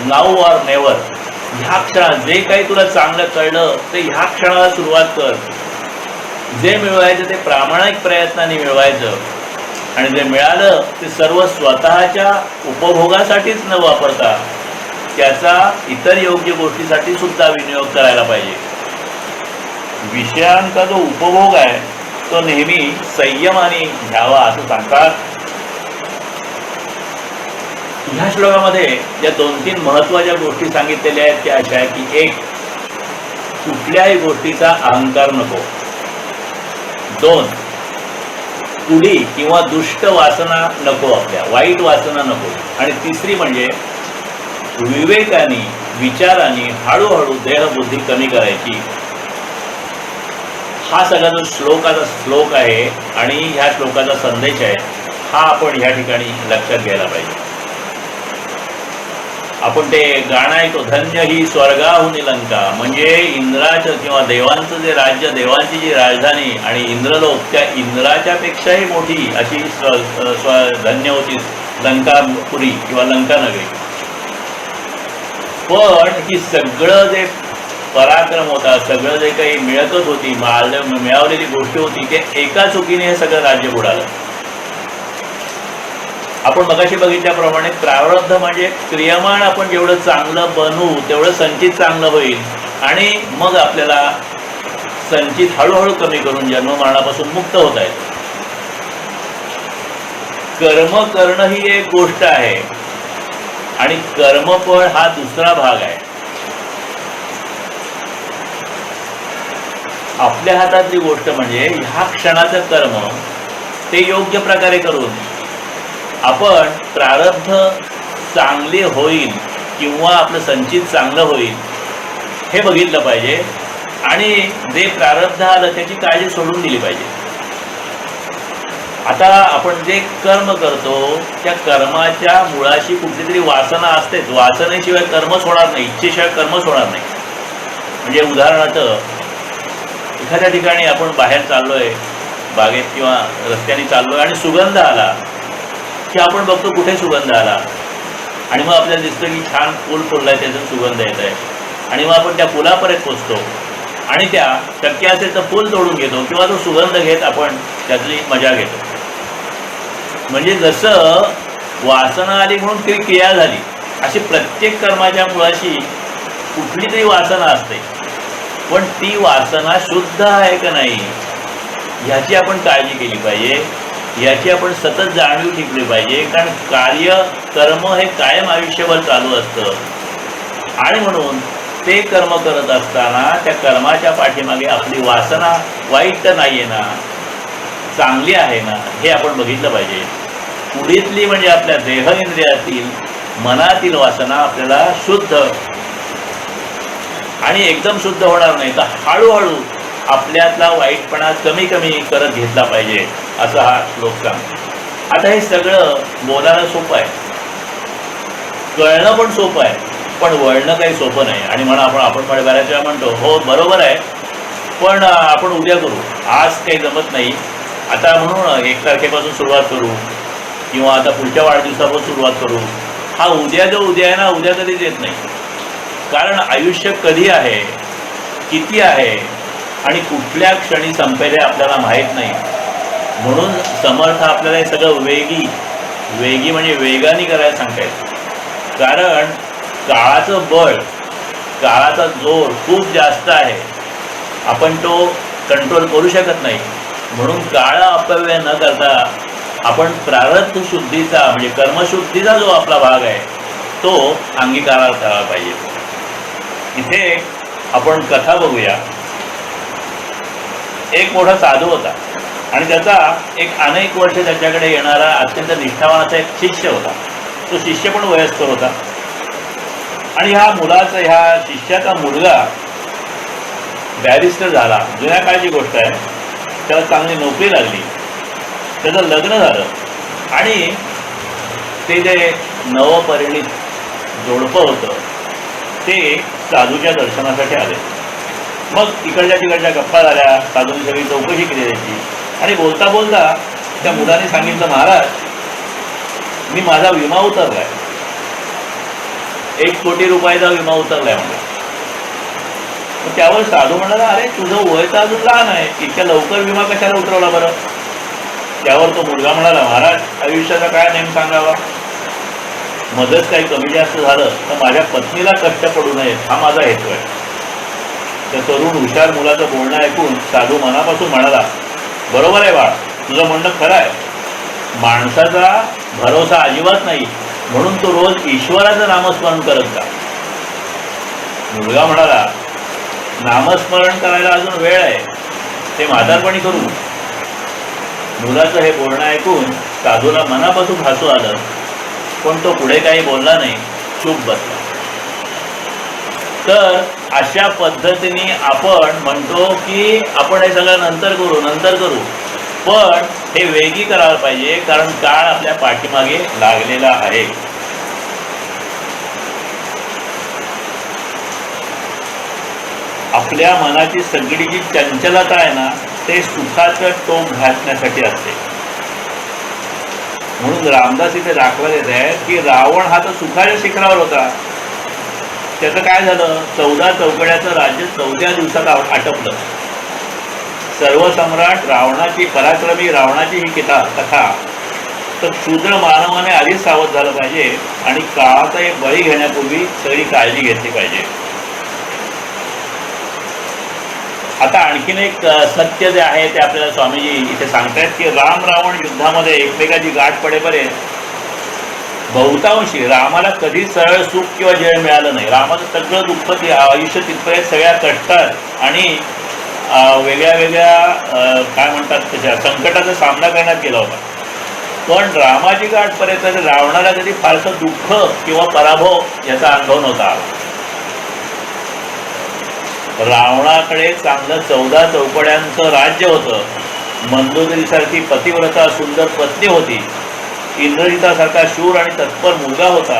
now or never. ह्या क्षणात जे काही तुला चांगलं कळलं ते ह्या क्षणाला सुरुवात कर. जे मिळवायचं ते प्रामाणिक प्रयत्नाने मिळवायचं आणि जे मिळालं ते सर्व स्वतःच्या उपभोगासाठीच न वापरता त्याचा इतर योग्य गोष्टीसाठी सुद्धा विनियोग करायला पाहिजे. विषयांचा जो उपभोग आहे तो नेहमी संयमाने घ्यावा असं सांगतात. ह्या श्लोकामध्ये या 2-3 महत्वाच्या गोष्टी सांगितलेल्या आहेत त्या अशा आहे की 1, कुठल्याही गोष्टीचा अहंकार नको. 2, कुडी किंवा दुष्ट वासना नको, आपल्या वाईट वासना नको. आणि 3री म्हणजे विवेकाने विचाराने हळूहळू देहबुद्धी कमी करायची. हा सगळा जो श्लोक आहे आणि ह्या श्लोकाचा संदेश आहे हा आपण ह्या ठिकाणी लक्षात घ्यायला पाहिजे. आपण ते गाणं ऐकतो, धन्य ही स्वर्गाहून लंका, म्हणजे इंद्राचं किंवा देवांचं जे राज्य, देवांची जी राजधानी आणि इंद्रलोक त्या इंद्राच्या पेक्षाही मोठी अशी धन्य होती लंकापुरी किंवा लंका नगरी. पण ही सगळं जे पराक्रम होता, सगळं जे काही मिळकत होती, मिळवलेली गोष्ट होती, ते एका चुकीने हे सगळं राज्य बुडालं. आपण मगाशी बघितल्याप्रमाणे प्रारब्ध म्हणजे क्रियमाण आपण जेवढं चांगलं बनवू तेवढं संचित चांगलं होईल आणि मग आपल्याला संचित हळूहळू कमी करून जन्ममरणापासून मुक्त होता येईल. कर्म करणं ही एक गोष्ट आहे आणि कर्मफळ हा दुसरा भाग आहे. आपल्या हातातली गोष्ट म्हणजे ह्या क्षणाचं कर्म ते योग्य प्रकारे करून आपण प्रारब्ध चांगले होईल किंवा आपलं संचित चांगलं होईल हे बघितलं पाहिजे आणि जे प्रारब्ध आलं त्याची काळजी सोडून दिली पाहिजे. आता आपण जे कर्म करतो त्या कर्माच्या मुळाशी कुठली तरी वासना असतेच. वासनेशिवाय कर्मच होणार नाही, इच्छेशिवाय कर्मच होणार नाही. म्हणजे उदाहरणार्थ एखाद्या ठिकाणी आपण बाहेर चाललोय, बागेत किंवा रस्त्याने चाललोय आणि सुगंध आला की आपण बघतो कुठे सुगंध आला आणि मग आपल्याला दिसतं की छान फूल फुललाय, त्याचा सुगंध येत आहे आणि मग आपण त्या फुलापर्यंत पोचतो आणि त्या शक्य असेल तर फूल तोडून घेतो किंवा तो सुगंध घेत आपण त्यातली मजा घेतो. म्हणजे जसं वासना आली म्हणून ती क्रिया झाली, अशी प्रत्येक कर्माच्या मुळाशी कुठली तरी वासना असते. पण ती वासना शुद्ध आहे का नाही ह्याची आपण काळजी केली पाहिजे, याची आपण सतत जाणीव ठेवली पाहिजे. कारण कर्म हे कायम आयुष्यभर चालू असतं आणि म्हणून ते कर्म करत असताना त्या कर्माच्या पाठीमागे आपली वासना वाईट तर नाही आहे ना, चांगली आहे ना, हे आपण बघितलं पाहिजे. पुढीतली म्हणजे आपल्या देह इंद्रियातील मनातील वासना आपल्याला शुद्ध आणि एकदम शुद्ध होणार नाही, तर हळूहळू आपल्यातला वाईटपणा कमी कमी करत घेतला पाहिजे, असं हा श्लोक सांगतो. आता हे सगळं बोलायला सोपं आहे, कळणं पण सोपं आहे, पण वळणं काही सोपं नाही. आणि म्हणा आपण बऱ्याच वेळा म्हणतो हो बरोबर आहे, पण आपण उद्या करू, आज काही जमत नाही, आता म्हणून 1 तारखेपासून सुरुवात करू किंवा आता पुढच्या वाढदिवसापासून सुरुवात करू. हा उद्या जो उद्या आहे ना, उद्या कधीच येत नाही. कारण आयुष्य कधी आहे, किती आहे आणि कुठल्या क्षणी संपेल आपल्याला माहीत नाही. म्हणून समर्थ आपल्याला हे सगळं वेगी म्हणजे वेगाने करायला सांगतायत. कारण काळाचं बळ, काळाचा जोर खूप जास्त आहे, आपण तो कंट्रोल करू शकत नाही. म्हणून काळ अपव्यय न करता आपण प्रारब्ध शुद्धीचा म्हणजे कर्मशुद्धीचा जो आपला भाग आहे तो अंगीकाराला करायला पाहिजे. इथे आपण कथा बघूया. एक मोठा साधू होता आणि त्याचा एक अनेक वर्ष त्याच्याकडे येणारा अत्यंत निष्ठावान असा एक शिष्य होता. तो शिष्य पण वयस्कर होता आणि ह्या शिष्याचा मुलगा बॅरिस्टर झाला. जुन्या काळची गोष्ट आहे. त्याला चांगली नोकरी लागली, त्याचं लग्न झालं आणि ते जे नवपरिणित जोडपं होतं ते साधूच्या दर्शनासाठी आले. मग तिकडच्या गप्पा झाल्या, साधूंनी सगळी चौकशी केली त्याची आणि बोलता बोलता त्या मुलाने सांगितलं, महाराज मी माझा विमा उतरलाय, 1 कोटी रुपयाचा विमा उतरलाय मला. मग त्यावर साधू म्हणाला, अरे तुझं वय तर अजून लहान आहे, इतक्या लवकर विमा कशाला उतरवला बरं? त्यावर तो मुलगा म्हणाला, महाराज आयुष्याचा काय नेम सांगावा, मदत काही कमी जास्त झालं तर माझ्या पत्नीला कष्ट पडू नये हा माझा हेतू आहे. त्या तरुण हुशार मुलाचं बोलणं ऐकून साधू मनापासून म्हणाला, बरोबर आहे बाळ, तुझं म्हणणं खरं आहे. माणसाचा भरोसा अजिबात नाही, म्हणून तो रोज ईश्वराचं नामस्मरण करत जा. मुलगा म्हणाला, नामस्मरण करायला अजून वेळ आहे, ते म्हातारपणी करू. मुलाचं हे बोलणं ऐकून साधूला मनापासून हसू आलं, पण तो पुढे काही बोलला नाही, चूप बसला. तर अशा पद्धतीने आपण म्हणतो की आपण हे सगळं नंतर करू, पण हे वेगी करायला पाहिजे, कारण काळ आपल्या पाठीमागे लागलेला आहे. आपल्या मनाची सगळी जी चंचलता आहे ना, ते सुखाचं टोक घासण्यासाठी असते. म्हणून रामदास इथे दाखवत येत आहे की रावण हा तर सुखाच्या शिखरावर होता, त्याचं काय झालं, 14 चौकड्याचं राज्य 14 दिवसात आटपलं. सर्व सम्राट रावणाची, पराक्रमी रावणाची ही कथा, तर शूद्र मानवाने आधीच सावध झालं पाहिजे आणि काळाचा एक बळी घेण्यापूर्वी सगळी काळजी घेतली पाहिजे. आता आणखीन एक सत्य जे आहे ते आपल्याला स्वामीजी इथे सांगतायत की राम रावण युद्धामध्ये एकमेकाची गाठ पडेपर्यंत बहुतांशी रामाला कधी सरळ सुख किंवा जय मिळालं नाही. रामाचं सगळं दुःख आयुष्य तिथपर्यंत सगळ्या कष्टात आणि वेगळ्या काय म्हणतात त्याच्या संकटाचा सामना करण्यात गेला होता. पण रामाची गाठपर्यंत रावणाला कधी फारसं दुःख किंवा पराभव याचा अनुभव नव्हता आला. रावणाकडे चांगलं 14 चौकड्यांचं राज्य होतं, मंदोदरीसारखी पतिव्रता सुंदर पत्नी होती, इंद्रजितासारखा शूर आणि तत्पर मुलगा होता,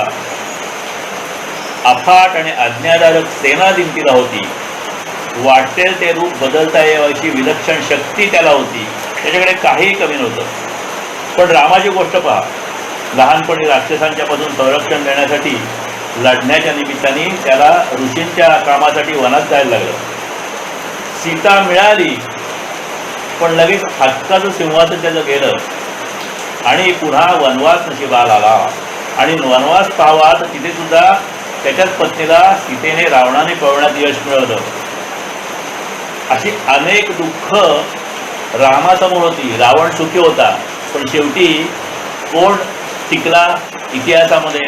अफाट आणि आज्ञाधारक सेना दिमतीला होती, वाटेल ते रूप बदलता यावं अशी विलक्षण शक्ती त्याला होती, त्याच्याकडे काहीही कमी नव्हतं. पण रामाची गोष्ट पहा, लहानपणी राक्षसांच्या पासून संरक्षण देण्यासाठी लढण्याच्या निमित्ताने त्याला ऋषींच्या कामासाठी वनात जायला लागलं. सीता मिळाली, पण लगेच हक्काचं सिंहासन त्याचं गेलं आणि पुन्हा वनवास नशिबाला आला. आणि वनवास पाहावा तर तिथे सुद्धा त्याच्याच पत्नीला सीतेने रावणाने पळवण्यात यश मिळवलं. अशी अनेक दुःख रामासमोर होती. रावण सुखी होता, पण शेवटी कोण टिकला इतिहासामध्ये,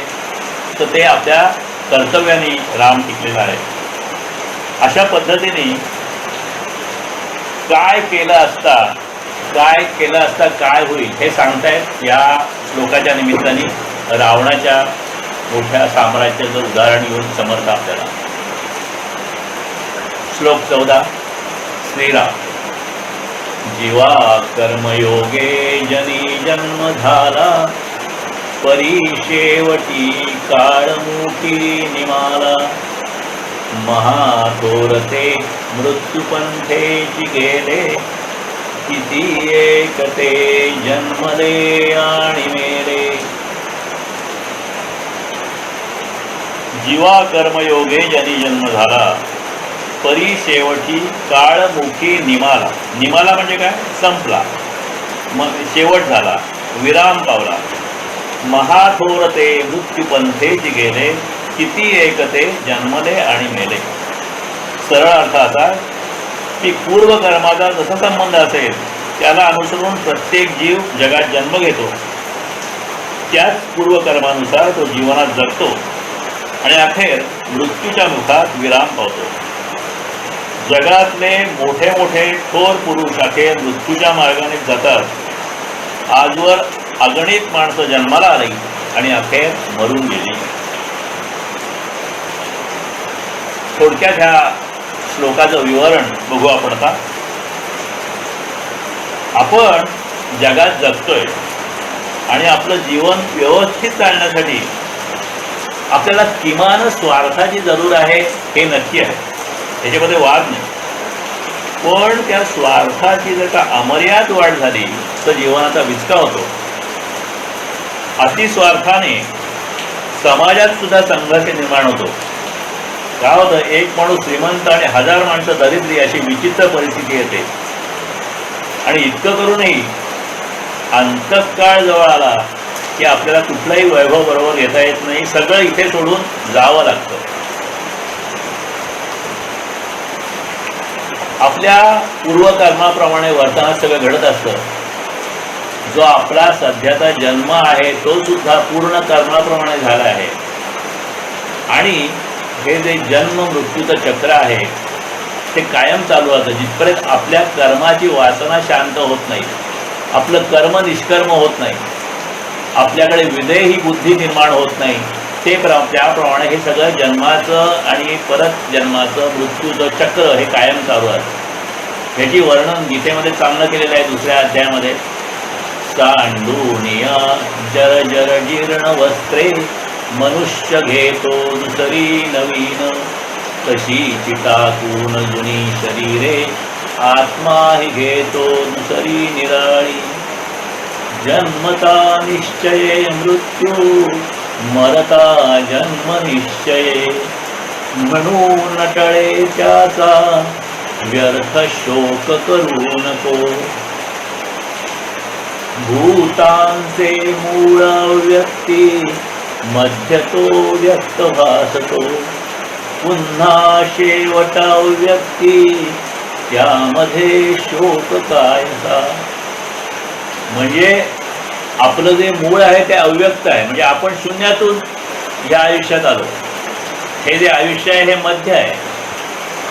तर ते आपल्या कर्तव्याने राम टिकलेला आहे. अशा पद्धतीने काय केलं असता काय होईल हे सांगतायत या श्लोकाच्या निमित्ताने रावणाच्या मोठ्या साम्राज्याचं उदाहरण घेऊन समर्थ आपल्याला. श्लोक 14. श्रीराम. जीवा कर्मयोगे जनी जन्म झाला, परी शेवटी काळमुखी निमाला. महाथोरते मृत्युपंथेची गेले, किती एकते जन्मले आणि मेले. जीवा कर्मयोगे जनी जन्म झाला, परी शेवटी काळमुखी निमाला. निमाला म्हणजे काय? संपला, मग शेवट झाला, विराम पावला. महाथोरते मृत्युपंथेची गेले, किती एकते जन्मले आणि मेले. सरळ अर्थ असा की पूर्वकर्माचा जसा संबंध असेल त्याला अनुसरून प्रत्येक जीव जगात जन्म घेतो, त्याच पूर्वकर्मानुसार तो जीवनात जगतो आणि अखेर मृत्यूच्या मुखात विराम पावतो. जगातले मोठे मोठे थोर पुरुष अखेर मृत्यूच्या मार्गाने जातात. आजवर अगणित माणसं जन्माला आली आणि अखेर मरून गेली. थोडक्यात ह्या श्लोकाचं विवरण बघू आपण आता. आपण जगात जगतोय आणि आपलं जीवन व्यवस्थित चालण्यासाठी आपल्याला किमान स्वार्थाची जरूर आहे हे नक्की आहे, त्याच्यामध्ये वाद नाही. पण त्या स्वार्थाची जर का अमर्याद वाढ झाली तर जीवनाचा विचका होतो. अतिस्वार्थाने समाजात सुद्धा संघर्ष निर्माण होतो. काय होतं, एक माणूस श्रीमंत आणि 1000 माणसं दरिद्री अशी विचित्र परिस्थिती येते. आणि इतकं करूनही अंतकाळ जवळ आला की आपल्याला कुठलाही वैभव बरोबर घेता येत नाही, सगळं इथे सोडून जावं लागतं. आपल्या पूर्वकर्माप्रमाणे वर्तनात सगळं घडत असतं. जो आपला सध्याचा जन्म आहे तो सुद्धा पूर्ण कर्माप्रमाणे झाला आहे. आणि हे जे जन्म मृत्यूचं चक्र आहे ते कायम चालू असतं जिथपर्यंत आपल्या कर्माची वासना शांत होत नाही, आपलं कर्म निष्कर्म होत नाही, आपल्याकडे विधेय ही बुद्धी निर्माण होत नाही. त्याप्रमाणे हे सगळं जन्माचं आणि परत जन्माचं मृत्यूचं चक्र हे कायम चालू असतं. ह्याची वर्णन गीतेमध्ये चांगलं केलेलं आहे 2ऱ्या अध्यायामध्ये. सांडूनिया जर जर जीर्ण वस्त्रे, मनुष्य घेतो दुसरी नवीन. तशी टाकून जुनी शरीरे, आत्मा ही घेतो दुसरी निराळी. जन्मता निश्चये मृत्यू, मरता जन्म निश्चये. म्हणून टळे त्याचा, व्यर्थ शोक करू नको. भूतांचे मूळ व्यक्ती, मध्य तो व्यक्त भासतो. पुन्हा शेवट व्यक्ती, त्यामध्ये शोक कायचा. म्हणजे आपलं जे मूळ आहे ते अव्यक्त आहे, म्हणजे आपण शून्यातून या आयुष्यात आलो. हे जे आयुष्य आहे हे मध्य आहे,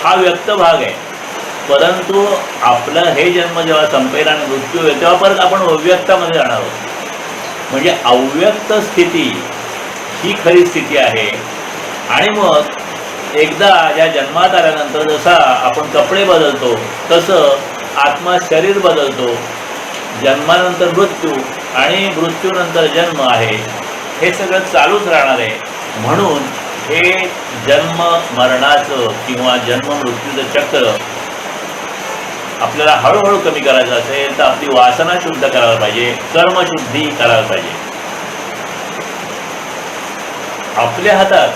हा व्यक्त भाग आहे. परंतु आपलं हे जन्म जेव्हा संपेल आणि मृत्यू होईल तेव्हा परत आपण अव्यक्तामध्ये जाणार आहोत. म्हणजे अव्यक्त स्थिती ही खरी स्थिती आहे. आणि मग एकदा या जन्मात आल्यानंतर जसा आपण कपडे बदलतो तसं आत्मा शरीर बदलतो. जन्मानंतर मृत्यू आणि मृत्यूनंतर जन्म आहे, हे सगळं चालूच राहणार आहे. म्हणून हे जन्म मरणाचं किंवा जन्म मृत्यूचं चक्र आपल्याला हळूहळू कमी करायचं असेल तर आपली वासना शुद्ध करायला पाहिजे, कर्मशुद्धी करायला पाहिजे. आपल्या हातात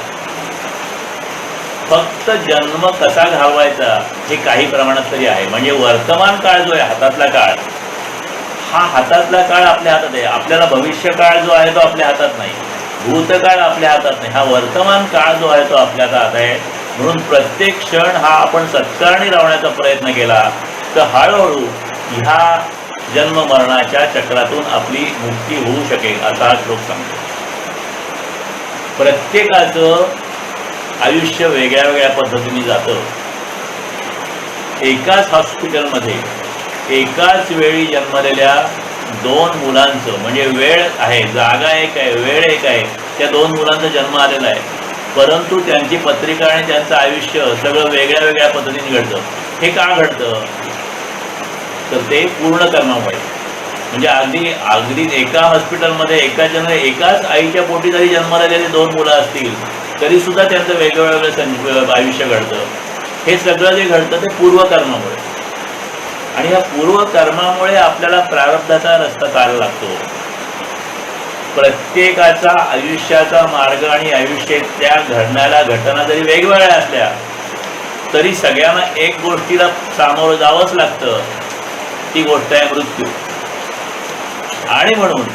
फक्त जन्म कसा घालवायचा हे काही प्रमाणात तरी आहे. म्हणजे वर्तमान काळ जो आहे, हातातला काळ, हा हातातला काळ आपल्या हातात आहे. आपल्याला भविष्य काळ जो आहे तो आपल्या हातात नाही, भूतकाळ आपल्या हातात नाही. हा वर्तमान काळ जो आहे तो आपल्या हातात आहे. म्हणून प्रत्येक क्षण हा आपण सत्कारणी लावण्याचा प्रयत्न केला तर हळूहळू ह्या जन्म मरणाच्या चक्रातून आपली मुक्ती होऊ शकेल, असा हा श्लोक सांगतो. प्रत्येकाचं आयुष्य वेगळ्या वेगळ्या पद्धतीने जातं. एकाच हॉस्पिटलमध्ये एकाच वेळी जन्मलेल्या 2 मुलांचं, म्हणजे वेळ आहे, जागा एक आहे, वेळ एक आहे, त्या 2 मुलांचा जन्म आलेला आहे, परंतु त्यांची पत्रिका आणि त्यांचं आयुष्य सगळं वेगळ्या वेगळ्या पद्धतीने घडतं. हे का घडतं? तर ते पूर्ण कर्मामुळे. म्हणजे अगदी एका हॉस्पिटलमध्ये एकाच आईच्या पोटी जरी जन्माला आलेली 2 मुलं असतील तरी सुद्धा त्यांचं वेगवेगळं आयुष्य घडतं. हे सगळं जे घडतं ते पूर्वकर्मामुळे. आणि या पूर्वकर्मामुळे आपल्याला प्रारब्धाचा रस्ता चालायला लागतो. प्रत्येकाचा आयुष्याचा मार्ग आणि आयुष्यातल्या घडणाऱ्या घटना जरी वेगवेगळ्या असल्या तरी सगळ्यांना एक गोष्टीला सामोरं जावंच लागतं. ती गोष्ट आहे मृत्यू. आणि म्हणून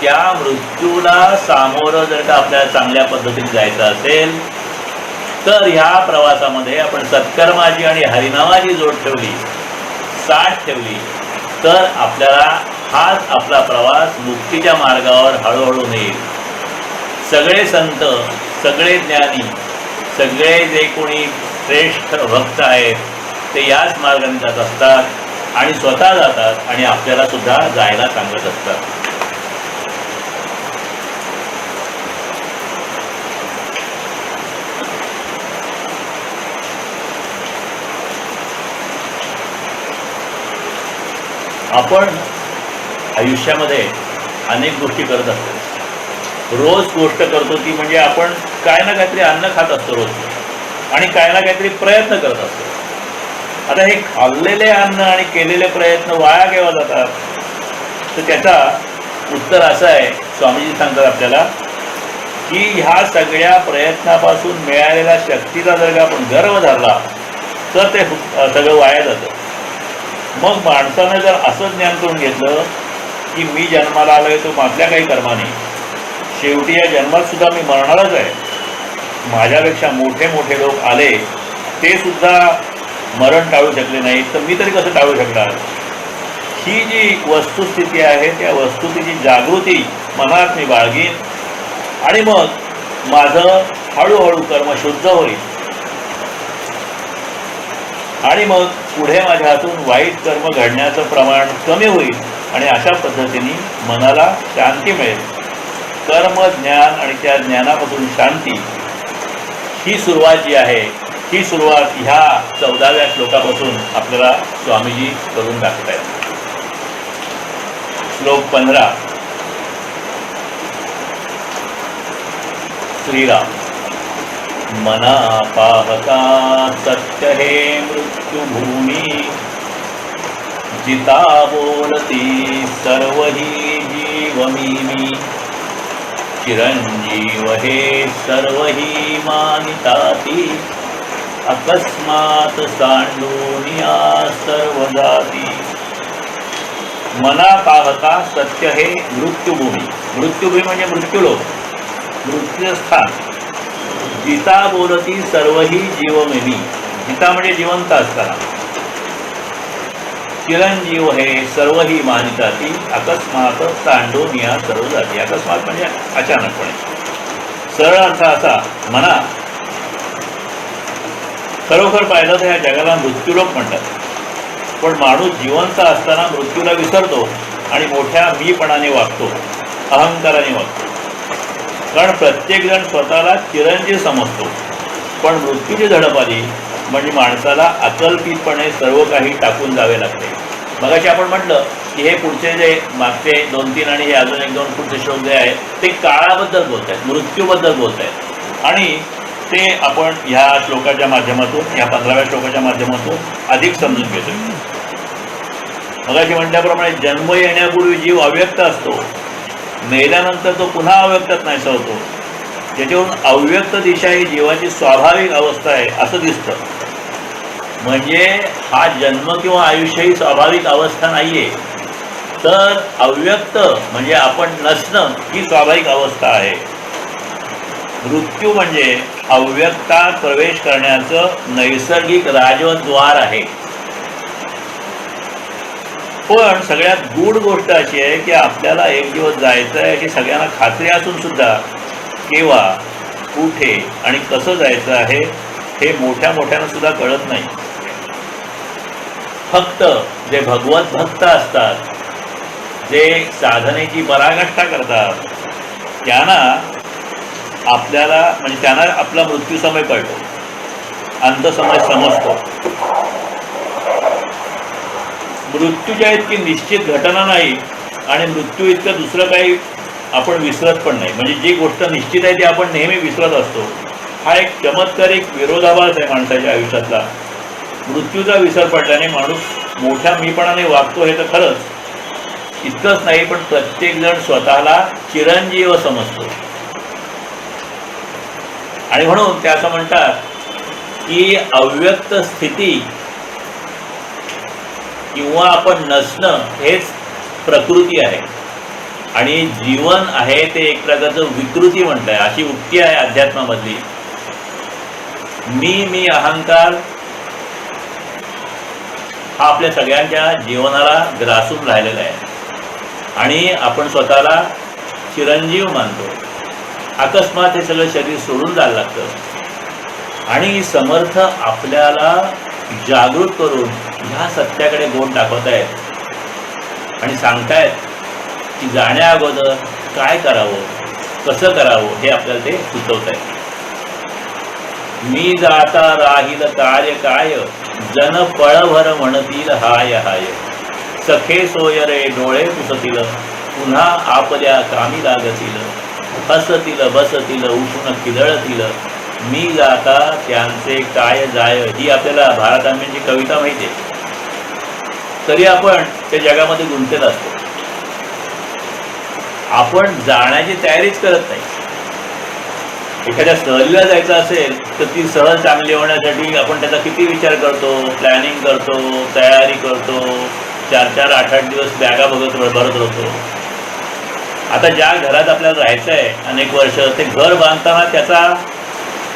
त्या मृत्यूला सामोरं जर का आपल्याला चांगल्या पद्धतीने जायचं असेल तर ह्या प्रवासामध्ये आपण सत्कर्माची आणि हरिनामाची जोड ठेवली, साथ ठेवली, तर आपल्याला हाच आपला प्रवास मुक्तीच्या मार्गावर हळूहळू नेईल. सगळे संत, सगळे ज्ञानी, सगळे जे कोणी श्रेष्ठ भक्त आहेत ते याच मार्गाने जात असतात आणि स्वतः जातात आणि आपल्याला सुद्धा जायला सांगत असतात. आपण आयुष्यामध्ये अनेक गोष्टी करत असतो. रोज गोष्ट करतो ती म्हणजे आपण काय ना काहीतरी अन्न खात असतो रोज आणि काय ना काहीतरी प्रयत्न करत असतो. आता हे खाल्लेले अन्न आणि केलेले प्रयत्न वाया केव्हा जातात? तर त्याचा उत्तर असं आहे, स्वामीजी सांगतात आपल्याला की ह्या सगळ्या प्रयत्नापासून मिळालेल्या शक्तीचा जर का आपण गर्व धरला तर ते सगळं वाया जातं. मग माणसानं जर असं ज्ञान करून घेतलं की मी जन्माला आलोय तो माझ्या काही कर्माने, शेवटी या जन्मात सुद्धा मी मरणारच आहे, माझ्यापेक्षा मोठे मोठे लोक आले ते सुद्धा मरण टाळू शकले नाहीत, तर मी तरी कसं टाळू शकणार? ही जी वस्तुस्थिती आहे त्या वस्तुस्थितीची जागृती मनात मी बाळगीन आणि मग माझं हळूहळू कर्म शुद्ध होईल आणि मग पुढे माझ्या हातून वाईट कर्म घडण्याचं प्रमाण कमी होईल आणि अशा पद्धतीने मनाला शांती मिळेल. कर्म, ज्ञान आणि त्या ज्ञानापासून शांती, ही सुरुवात जी आहे ही सुरुवात ह्या 14व्या श्लोकापासून आपल्याला स्वामीजी करून दाखवत आहेत. श्लोक 15. श्रीराम. मना पाहता सत्य हे मृत्युभूमी, जिता बोलती सर्व ही जीवमी, चिरंजीव हे सर्व ही मानिताती, अकस्मात सांडूनिया सर्व जाती. मना पाहता सत्य हे मृत्युभूमी. मृत्युभूमी म्हणजे मृत्यूलोक, मृत्यूस्थान. जिता बोलती सर्वही जीवमेमी. जिता म्हणजे जिवंत असताना. चिरंजीव हे सर्वही मानिताती, अकस्मात सांडोनिया सर्व जाती. अकस्मात म्हणजे अचानकपणे. सरळ अर्थ असा, म्हणा खरोखर पाहिलं तर या जगाला मृत्यूलोक म्हणतात, पण माणूस जिवंत असताना मृत्यूला विसरतो आणि मोठ्या मीपणाने वागतो, अहंकाराने वागतो. कारण प्रत्येकजण स्वतःला चिरंजीव समजतो, पण मृत्यूची झडप आली म्हणजे माणसाला अकल्पितपणे सर्व काही टाकून जावे लागते. मगाशी आपण म्हटलं की हे पुढचे जे मागचे 2-3 आणि हे अजून 1-2 पुढचे श्लोक जे आहेत ते काळाबद्दल बोलत आहेत, मृत्यूबद्दल बोलत आहेत आणि ते आपण ह्या श्लोकाच्या माध्यमातून, ह्या 15व्या श्लोकाच्या माध्यमातून अधिक समजून घेतो. मगाशी म्हटल्याप्रमाणे जन्म येण्यापूर्वी जीव अव्यक्त असतो, मेल्यानंतर तो पुन्हा अव्यक्तच नाहीसा होतो. ज्याच्यावरून अव्यक्त दिशा ही जीवाची स्वाभाविक अवस्था आहे असं दिसतं. म्हणजे हा जन्म किंवा आयुष्य ही स्वाभाविक अवस्था नाहीये, तर अव्यक्त म्हणजे आपण नसणं ही स्वाभाविक अवस्था आहे. मृत्यू म्हणजे अव्यक्तात प्रवेश करण्याचं नैसर्गिक राजद्वार आहे. पण सगळ्यात गूढ गोष्ट अशी आहे की आपल्याला एक दिवस जायचं आहे याची सगळ्यांना खात्री असून सुद्धा केव्हा, कुठे आणि कसं जायचं आहे हे मोठ्यानं सुद्धा कळत नाही. फक्त जे भगवत भक्त असतात, जे साधनेची पराकाष्ठा करतात, त्यांना आपल्याला म्हणजे त्यांना आपला मृत्यू समय कळतो, अंतसमय समजतो. मृत्यूच्या इतकी निश्चित घटना नाही आणि मृत्यू इतकं दुसरं काही आपण विसरत पण नाही. म्हणजे जी गोष्ट निश्चित आहे ती आपण नेहमी विसरत असतो. हा एक चमत्कारिक विरोधाभास आहे माणसाच्या आयुष्यातला. मृत्यूचा विसर पडल्याने माणूस मोठ्या मीपणाने वागतो हे तर खरंच. इतकंच नाही पण प्रत्येकजण स्वतःला चिरंजीव समजतो. आणि म्हणून ते असं म्हणतात की अव्यक्त स्थिती किंवा आपण नसणं हेच प्रकृती आहे आणि जीवन आहे ते एक प्रकारचं विकृती म्हणताय. अशी उक्ती आहे अध्यात्मामधली. मी अहंकार हा आपल्या सगळ्यांच्या जीवनाला ग्रासून राहिलेला आहे आणि आपण स्वतःला चिरंजीव मानतो. अकस्मात हे सगळं शरीर सोडून जायला लागतं आणि समर्थ आपल्याला जागृत करून ह्या सत्याकडे बोट दाखवत आहेत आणि सांगतायत की जाण्या अगोदर काय करावं, कसं करावं हे आपल्याला ते सुचवत आहेत. मी जाता राहील कार्य काय, जन पळभर म्हणतील हाय हाय. सखे सोय रे डोळे पुसतील, पुन्हा आपल्या कामी लागतील. हसतील बसतील उठून खिदळतील, मी जाता त्यांचे काय जाय. ही आपल्याला भारतांबेंची कविता माहिती आहे. तरी आपण त्या जगामध्ये गुंतलेलो असतो. आपण जाण्याची तयारीच करत नाही. एखाद्या सहलीला जायचं असेल तर ती सहल चांगली होण्यासाठी आपण त्याचा किती विचार करतो, प्लॅनिंग करतो, तयारी करतो, 4-4, 8-8 दिवस बॅगा भरत राहतो. आता ज्या घरात आपल्याला राहायचं आहे अनेक वर्ष, ते घर बांधताना त्यातला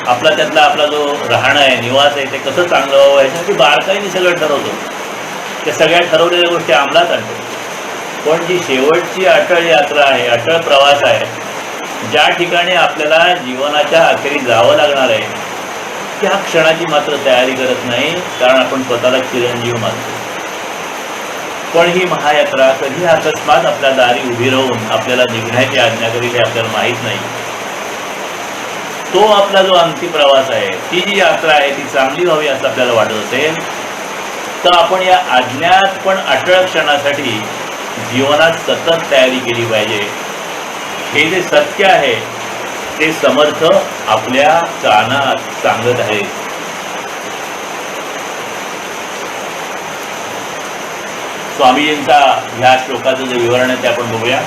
आपला जो राहणं आहे, निवास आहे, ते कसं चांगलं व्हावं याच्यासाठी बारकाईने सगळं ठरवतो. त्या सगळ्या ठरवलेल्या गोष्टी अंमलात आणतो. पण जी शेवटची अटळ यात्रा आहे, अटळ प्रवास आहे, ज्या ठिकाणी आपल्याला जीवनाच्या अखेरी जावं लागणार आहे, त्या क्षणाची मात्र तयारी करत नाही, कारण आपण स्वतःला चिरंजीव मानतो. पण ही महायात्रा कधी अकस्मात आपल्या दारी उभी राहून आपल्याला निघण्याची आज्ञा करील हे आपल्याला माहीत नाही. तो आपला जो अंतिम प्रवास आहे, ती जी यात्रा आहे ती चांगली व्हावी असं आपल्याला वाटत असेल तर आपण या अज्ञात पण अटळ क्षणासाठी जीवनात सतत तयारी केली पाहिजे. हे जे सत्य आहे ते समर्थ आपल्या कानात सांगत आहे. स्वामीजींचा ह्या श्लोकाचं जे विवरण आहे ते आपण बघूया.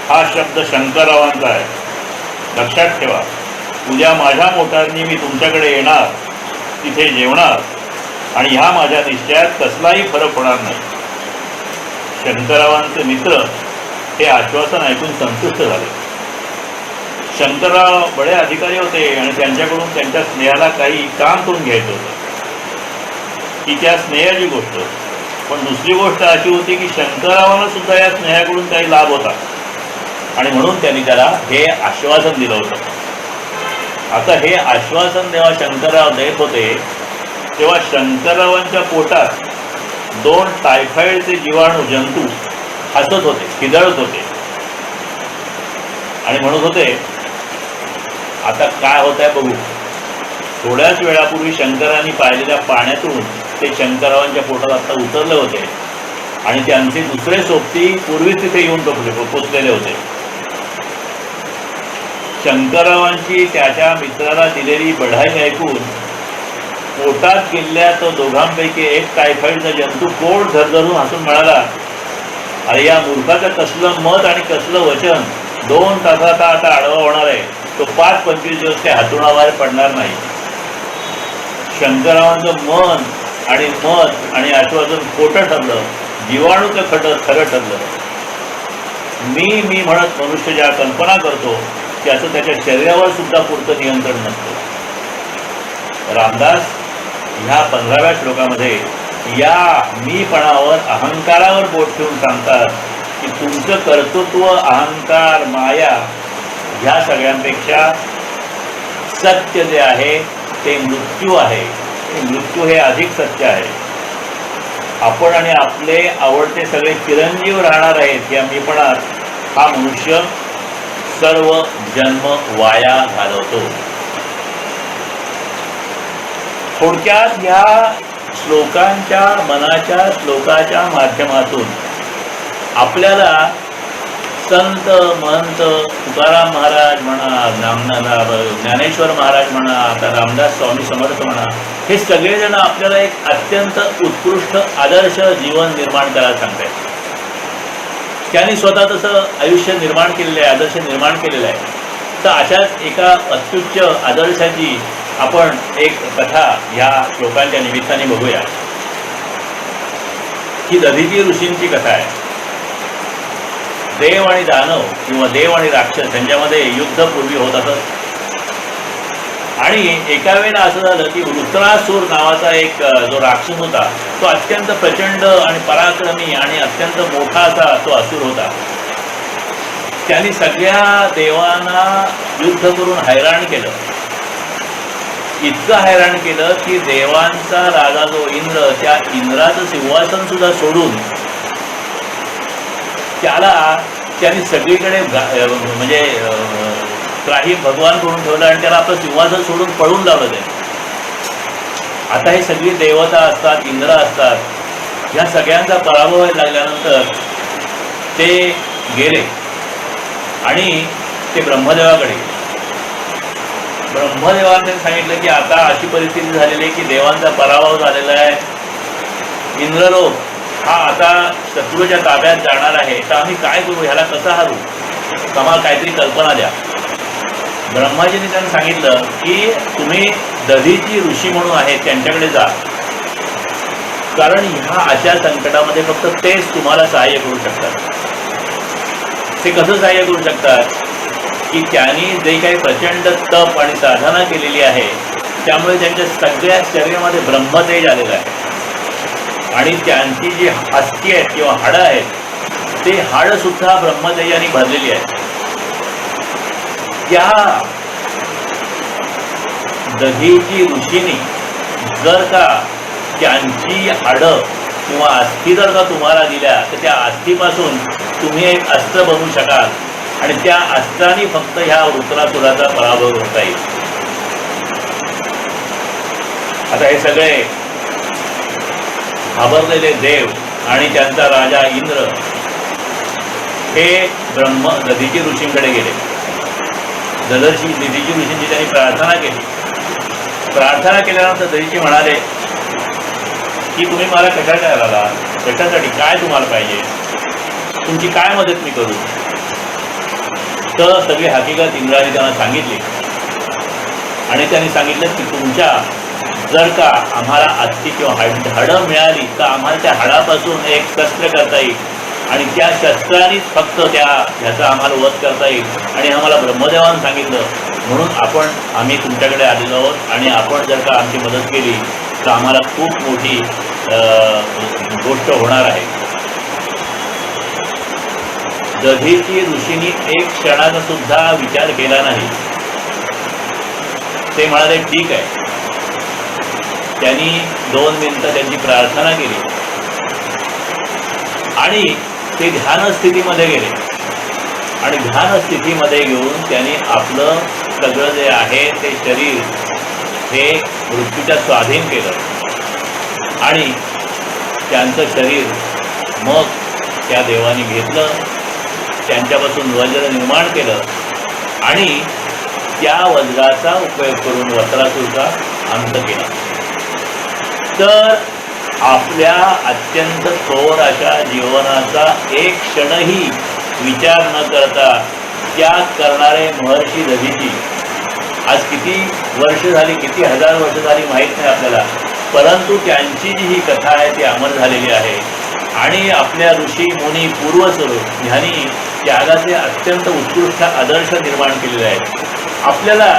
हा शब्द शंकररावांचा आहे, लक्षात ठेवा. उद्या माझ्या मोटारनी मी तुमच्याकडे येणार, तिथे जेवणार आणि ह्या माझ्या निश्चयात कसलाही फरक होणार नाही. शंकररावांचे मित्र हे आश्वासन ऐकून संतुष्ट झाले. शंकरराव बडे अधिकारी होते आणि त्यांच्याकडून त्यांच्या स्नेहाला काही काम करून घ्यायचं होतं. ही त्या स्नेहाची गोष्ट. पण दुसरी गोष्ट अशी होती की शंकररावांना सुद्धा या स्नेहाकडून काही लाभ होता आणि म्हणून त्यांनी त्याला हे आश्वासन दिलं होतं. आता हे आश्वासन जेव्हा शंकरराव देत होते तेव्हा शंकररावांच्या पोटात 2 टायफॉइडचे जीवाणू जंतू हसत होते, खिदळत होते आणि म्हणत होते आता काय होत आहे बघू. थोड्याच वेळापूर्वी शंकरांनी पाहिलेल्या पाण्यातून ते शंकररावांच्या पोटात आता उतरले होते आणि त्यांचे दुसरे सोबती पूर्वीच तिथे येऊन पोचलेले होते. शंकररावांची त्याच्या मित्राला दिलेली बढाई ऐकून पोटात गेलेल्या तो दोघांपैकी एक टायफॉइडचा जंतू पोट धरधरून हसून म्हणाला, अरे या मूर्खाचं कसलं मत आणि कसलं वचन. 2 तासात आता आडवा होणार आहे, तो 5-25 दिवस ते हातुणाबाहेर पडणार नाही. शंकररावांचं मन आणि मत आणि आश्वासन खोटं ठरलं, जीवाणूचं खरं ठरलं. मी म्हणत मनुष्य ज्या कल्पना करतो त्याचं त्याच्या शरीरावर सुद्धा पुरतं नियंत्रण नसतं. रामदास ह्या 15व्या श्लोकामध्ये या मीपणावर, अहंकारावर बोट ठेवून सांगतात की तुमचं कर्तृत्व, अहंकार, माया ह्या सगळ्यांपेक्षा सत्य जे आहे ते मृत्यू आहे. मृत्यू हे अधिक सत्य आहे. आपण आणि आपले आवडते सगळे चिरंजीव राहणार आहेत या मीपणात हा मनुष्य सर्व जन्म वाया घालवतो. थोडक्यात ह्या श्लोकांच्या मनाच्या श्लोकाच्या माध्यमातून आपल्याला संत महंत तुकाराम महाराज म्हणा, ज्ञानेश्वर महाराज म्हणा, आता रामदास स्वामी समर्थ म्हणा, हे सगळेजण आपल्याला एक अत्यंत उत्कृष्ट आदर्श जीवन निर्माण करायला सांगतात. त्यांनी स्वतः तसं आयुष्य निर्माण केलेलं आहे, आदर्श निर्माण केलेला आहे. तर अशाच एका अत्युच्च आदर्शाची आपण एक कथा ह्या श्लोकांच्या निमित्ताने बघूया. ही दधीची ऋषींची कथा आहे. देव आणि दानव किंवा देव आणि राक्षस यांच्यामध्ये युद्ध पूर्वी होत असत. आणि एका वेळेला असं झालं की वृत्रासूर नावाचा एक जो राक्षस होता तो अत्यंत प्रचंड आणि पराक्रमी आणि अत्यंत मोठा असा तो असुर होता. त्यांनी सगळ्या देवांना युद्ध करून हैराण केलं. इतकं हैराण केलं की देवांचा राजा जो इंद्र, त्या इंद्राचं सिंहासन सुद्धा सोडून त्याला त्यांनी सगळीकडे म्हणजे त्राही भगवान करून ठेवलं आणि त्याला आपलं सिंहासन सोडून पळून लावलं ते. आता हे सगळी देवता असतात, इंद्र असतात, ह्या सगळ्यांचा पराभव लागल्यानंतर ते गेले आणि ते ब्रह्मदेवाकडे. ब्रह्मदेवाने सांगितलं की आता अशी परिस्थिती झालेली आहे की देवांचा पराभव झालेला आहे, इंद्रलोक हा आता शत्रूच्या ताब्यात जाणार आहे, तर आम्ही काय करू, ह्याला कसं हरू, आम्हाला काहीतरी कल्पना द्या. ब्रह्माजीने त्यांना सांगितलं की तुम्ही दधीची ऋषी म्हणून आहेत त्यांच्याकडे जा, कारण ह्या अशा संकटामध्ये फक्त तेच तुम्हाला सहाय्य करू शकतात. ते कसं सहाय्य करू शकतात की त्यांनी जे काही प्रचंड तप आणि साधना केलेली आहे त्यामुळे त्यांच्या सगळ्या शरीरामध्ये ब्रह्मतेज आलेलं आहे आणि त्यांची जी अस्थी आहेत किंवा हाडं आहेत ते हाडं सुद्धा ब्रह्मतेजाने भरलेली आहेत. त्या दधीची ऋषीनी जर का त्यांची हाडं किंवा अस्थी जर का तुम्हाला दिल्या तर त्या अस्थीपासून तुम्ही एक अस्त्र बनवू शकाल आणि त्या अस्त्राने फक्त ह्या वृत्रासुराचा पराभव होता येईल. आता हे सगळे घाबरलेले देव आणि त्यांचा राजा इंद्र हे दधीची ऋषींकडे गेले. दधीची ऋषींची त्यांनी प्रार्थना केली. प्रार्थना केल्यानंतर दधीची म्हणाले की तुम्ही मला कशासाठी आला, कशासाठी, काय तुम्हाला पाहिजे, तुमची काय मदत मी करू. तर सगळी हकीकत इंद्राने त्यांना सांगितली आणि त्यांनी सांगितलं की तुमच्या जर का आम्हाला अस्थी किंवा हाडं मिळाली तर आम्हाला त्या हाडापासून एक शस्त्र करता येईल आणि त्या शस्त्रानेच फक्त ह्याचा आम्हाला वध करता येईल आणि आम्हाला ब्रह्मदेवानं सांगितलं म्हणून आम्ही तुमच्याकडे आलेलो आहोत आणि आपण जर का आमची मदत केली तर आम्हाला खूप मोठी गोष्ट होणार आहे. दधीची ऋषींनी एक क्षणाचा सुद्धा विचार केला नाही. ते म्हणाले ठीक आहे. त्यांनी 2 मिनिटं त्यांची प्रार्थना केली आणि ते ध्यान स्थितीमध्ये गेले आणि ध्यान स्थितीमध्ये घेऊन त्यांनी आपलं सगळं जे आहे ते शरीर हे मृत्यूच्या स्वाधीन केलं आणि त्यांचं शरीर मग त्या देवाने घेतलं, त्यांच्यापासून वज्र निर्माण केलं आणि त्या वज्राचा उपयोग करून वज्रासुराचा अंत केला. तर आपल्या अत्यंत थोर अशा जीवनाचा एक क्षणही विचार न करता त्याग करणारे महर्षी दधीची आज किती वर्ष झाली, किती हजार वर्ष झाली माहीत नाही आपल्याला, परंतु त्यांची जी ही कथा आहे ती अमर झालेली आहे आणि आपल्या ऋषी मुनी पूर्वस्वरूप ह्यांनी त्यागाचे अत्यंत उत्कृष्ट आदर्श निर्माण केलेले आहेत. आपल्याला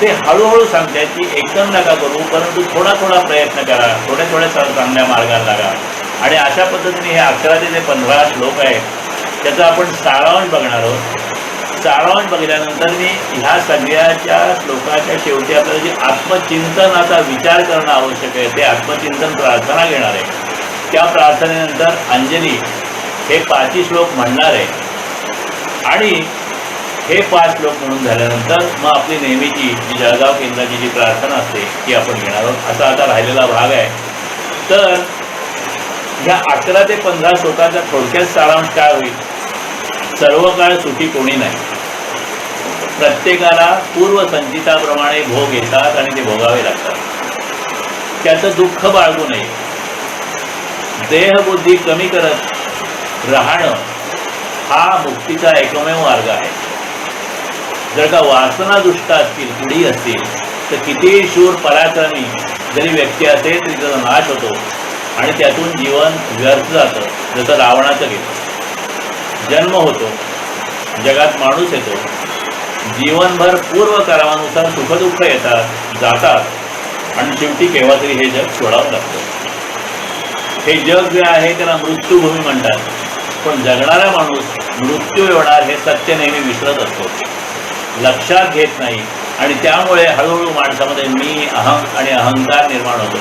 ते हळूहळू सांगतात की एकदम नका करू, परंतु थोडा थोडा प्रयत्न करा, थोड्या थोड्या चांगल्या मार्गाला लागा. आणि अशा पद्धतीने हे 11 ते 15 श्लोक आहेत त्याचा आपण सारांश बघणार आहोत. सारांश बघितल्यानंतर मी ह्या सगळ्याच्या श्लोकाच्या शेवटी आपल्याला जे आत्मचिंतनाचा विचार करणं आवश्यक आहे ते आत्मचिंतन प्रार्थना घेणार आहे. त्या प्रार्थनेनंतर अंजली हे 5 श्लोक म्हणणार आहे आणि हे 5 श्लोक म्हणून झाल्यानंतर मग आपली नेहमीची जी जळगाव केंद्राची जी प्रार्थना असते ती आपण घेणार आहोत. असा आता राहिलेला भाग आहे. तर ह्या 11 ते 15 श्लोकांचा थोडक्यात सारांश काय होईल? सर्व काळ सुखी कोणी नाही. प्रत्येकाला पूर्वसंचिताप्रमाणे भोग येतात आणि ते भोगावे लागतात. त्याचं दुःख बाळगू नये. देहबुद्धी कमी करत राहणं हा मुक्तीचा एकमेव मार्ग आहे. जर का वासना दुष्ट असतील, पुढी असतील, तर कितीही शूर पराक्रमी जरी व्यक्ती असेल तरी त्याचा नाश होतो आणि त्यातून जीवन व्यर्थ जातं. जसं रावणाचं गेलं. जन्म होतो, जगात माणूस येतो, जीवनभर पूर्वकर्मानुसार सुखदुःख येतात जातात आणि शेवटी केव्हा तरी हे जग सोडावं लागतं. हे जग जे आहे त्याला मृत्यूभूमी म्हणतात. पण जगणारा माणूस मृत्यू येणार हे सत्य नेहमी विसरत असतो, लक्षात घेत नाही आणि त्यामुळे हळूहळू माणसामध्ये मी अहम आणि अहंकार निर्माण होतो.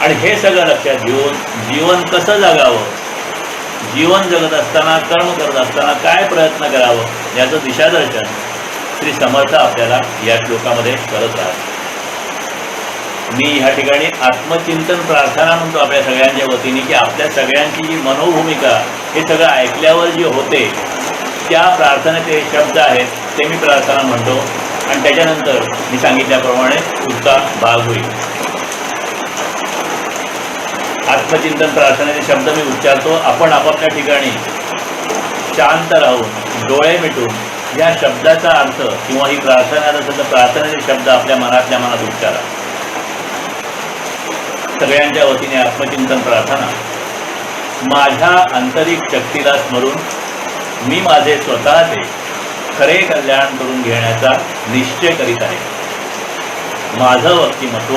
आणि हे सगळं लक्षात घेऊन जीवन कसं जगावं, जीवन जगत असताना कर्म करत असताना काय प्रयत्न करावं याचं दिशादर्शन श्री समर्थ आपल्याला या श्लोकामध्ये करत राहतात. मी ह्या ठिकाणी आत्मचिंतन प्रार्थना म्हणतो आपल्या सगळ्यांच्या वतीने की आपल्या सगळ्यांची जी मनोभूमिका हे सगळं ऐकल्यावर जे होते त्या प्रार्थनेचे शब्द आहेत ते मी प्रार्थना म्हणतो आणि त्याच्यानंतर मी सांगितल्याप्रमाणे पुढचा भाग होईल. आत्मचिंतन प्रार्थनेचे शब्द मी उच्चारतो. आपण आपापल्या ठिकाणी शांत राहून डोळे मिटून या शब्दाचा अर्थ किंवा ही प्रार्थना असेल तर प्रार्थनेचे शब्द आपल्या मनातल्या मनात उच्चारा. सगळ्यांच्या वतीने आत्मचिंतन प्रार्थना. माझ्या आंतरिक शक्तीला स्मरून मी माझे स्वतःचे खरे कल्याण करून घेण्याचा निश्चय करीत आहे. माझं व्यक्तिमत्व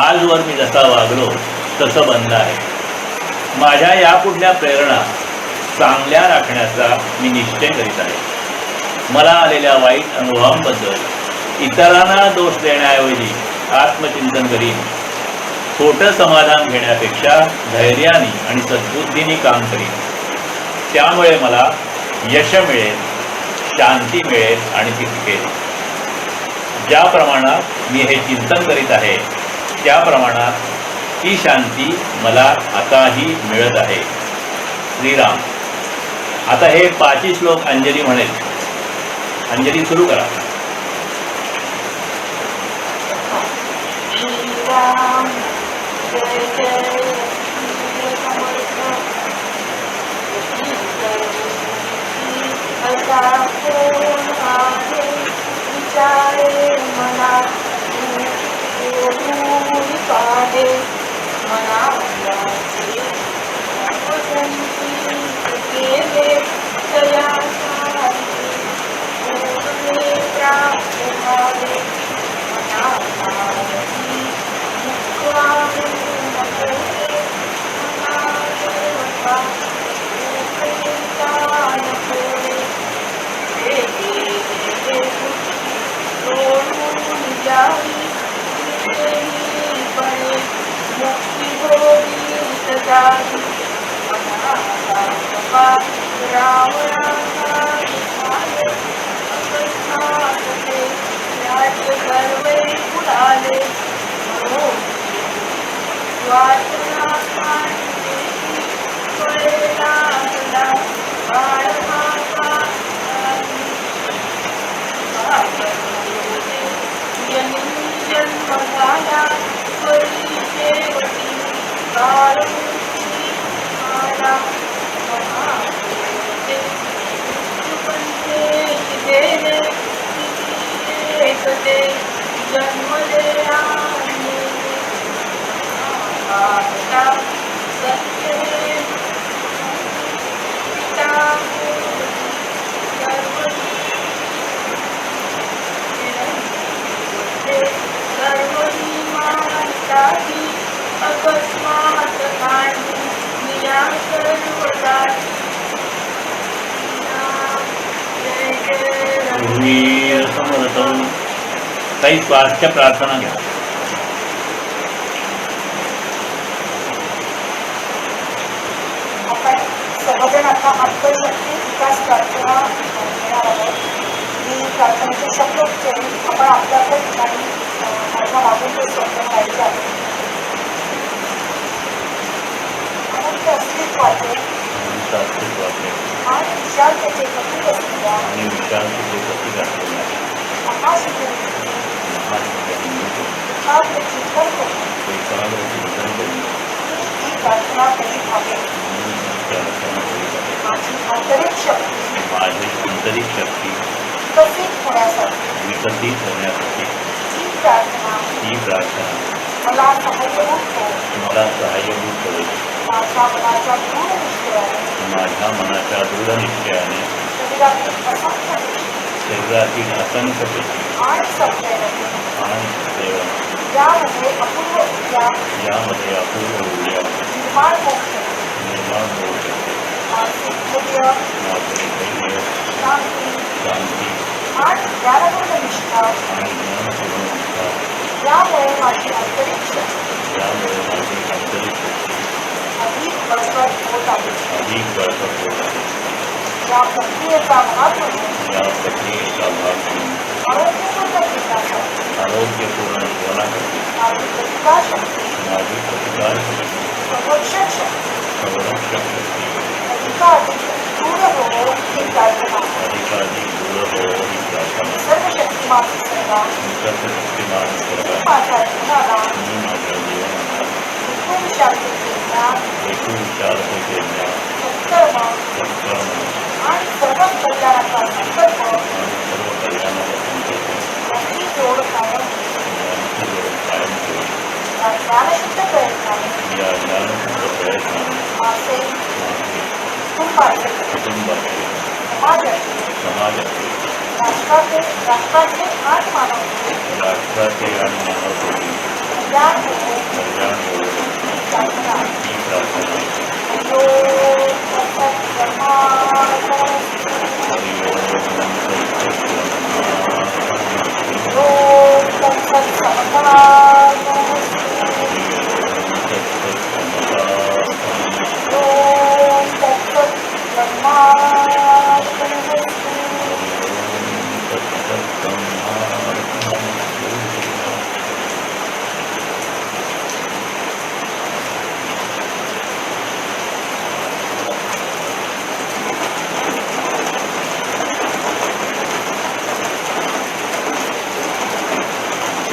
आजवर मी जसा वागलो तसं बनलं आहे. माझ्या यापुढल्या प्रेरणा चांगल्या राखण्याचा मी निश्चय करीत आहे. मला आलेल्या वाईट अनुभवांबद्दल इतरांना दोष देण्याऐवजी आत्मचिंतन करीन. खोटं समाधान घेण्यापेक्षा धैर्याने आणि सद्बुद्धीने काम करीन. त्यामुळे मला यश मिळेल, शांती मिळेल आणि ती टिकेल. ज्या प्रमाणात मी हे चिंतन करीत आहे त्या प्रमाणात ती शांती मला आताही मिळत आहे. श्रीराम. आता हे 5 श्लोक अंजली म्हणेल. अंजली सुरू करा. श्रीराम जय जय समर्थ असा कोण आहे विचारे मना पाहे मना केले तया काही स्वास्थ्य प्रार्थना घ्या. आपण आता आत्मशक्ती विकास प्रार्थना घेणार आहोत. मी प्रार्थनेचे शब्द उच्चारेन. आपण आपल्या आपल्या ठिकाणी माझ्या मागून ते शब्द म्हणायचे आहे. अनंत अस्तित्वाचे आणि विशालतेचे प्रतीक असलेल्या महाशिवलिंगाचे एकाग्र चिंतन करून ही प्रार्थना करीत आहे. माझी आंतरिक शक्ती विकसित होण्यासाठी ही प्रार्थना मला सहाय्यभूत होईल. माझ्या मनाच्या दृढ निश्चयाने शरीरातील असंख्य पेशी आणि संप्रेरण यामध्ये अपूर्व ऊर्जा निर्माण होऊ शकते. मानसिक धैर्य, शांती आणि ज्ञानपूर्ण निष्ठा यामुळे माझी आंतरिक शक्ती अधिक बळकट होत आहे. या प्रक्रियेचा भाग म्हणून आरोग्यपूर्ण जीवनासाठी माझी प्रतिकारशक्ती संरक्षक शक्ती अधिकाधिक दृढ हो ही प्रार्थना. सर्व शक्तिमान माझ्या जीवनाला एकूण शांतीचे ज्ञान सत्कर्म आणि सर्व कल्याणाचा संकल्प यांची जोड कायम या ज्ञानशुद्ध प्रयत्नाने माझे कुटुंबाचे समाजाचे राष्ट्राचे आणि मानवतेचे कल्याण हो ही प्रार्थना.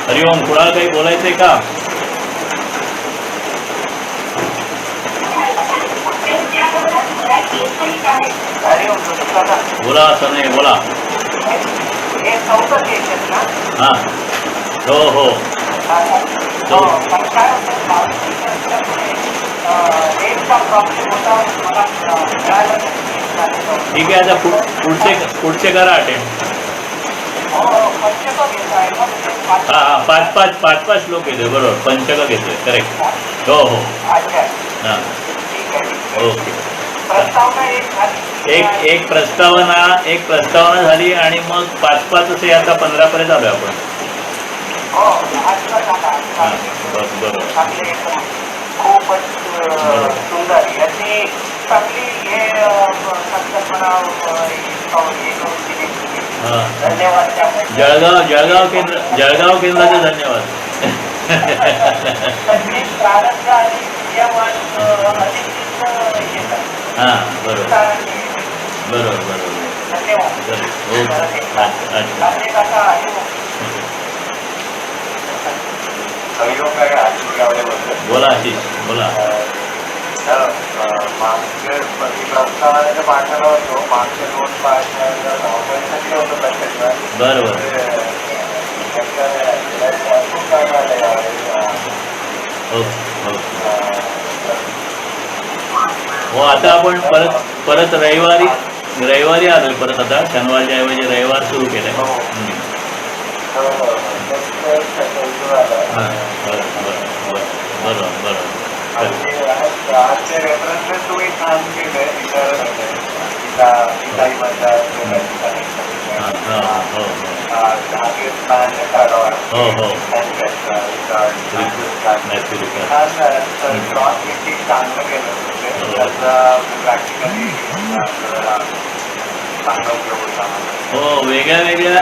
हरिओम. कुणाला काही बोलायचंय का? बोला सनय बोला. हा हो हो ठीक आहे. आता पुढचे करा अटेंड. हा पाच लोक येते. बरोबर पंचक घेतोय. करेक्ट. हो हो हां ओके. एक प्रस्तावना झाली आणि मग पाच असे आता 15 पर्यंत आलोय आपण. हां बरोबर. खूपच सुंदर याची चांगली हे संकल्पना धन्यवाद. जळगाव केंद्राचे धन्यवाद. प्रारंभ आणि विद्यमान हां बरोबर धन्यवाद. बोला आशिष बोला. मागच्या प्रस्तावनेच्या पाठाला होतो. मागच्या 2 पाठासाठी होतं प्रत्यक्षात. बरोबर हो. आता आपण परत रविवारी आलोय. परत आता शनिवारच्या ऐवजी रविवार सुरू केलंय. बरोबर. आजचे रेफरन्सेस तुम्ही छान केलंय. हो चांगलं केलं. त्याचा प्रॅक्टिकली चांगला उपयोग होता आम्हाला. हो, वेगळ्या वेगळ्या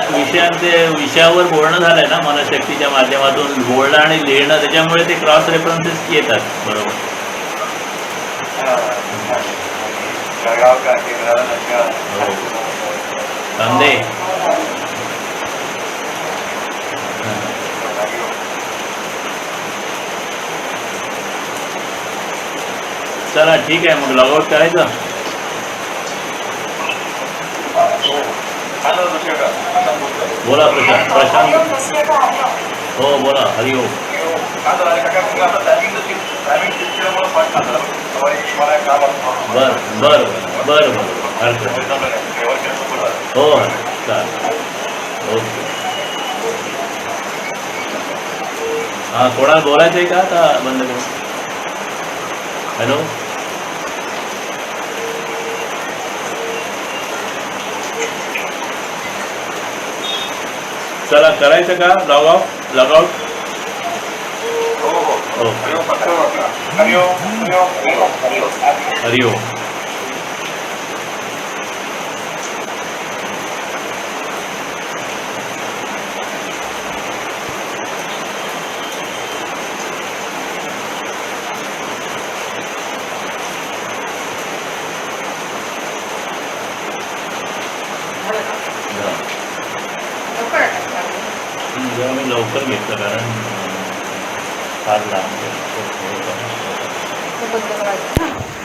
विषयावर बोलणं झालंय ना मनशक्तीच्या माध्यमातून बोलणं आणि लिहिणं, त्याच्यामुळे ते क्रॉस रेफरन्सेस येतात. बरोबर. जळगाव केंद्राला नंतर कांदे. चला ठीक आहे, मग लॉगआउट करायचं. बोला प्रशांत. हो बोला. हरिओम. बर बर बर बर हो चालेल. ओके. हां, कोणाला बोलायचं आहे का आता बंद करू? हॅलो. चला करायचं का लॉगआउट? ओके. हरिओम. जरा मी लवकर घेतलं कारण फार लांब. बंद करायचं ना.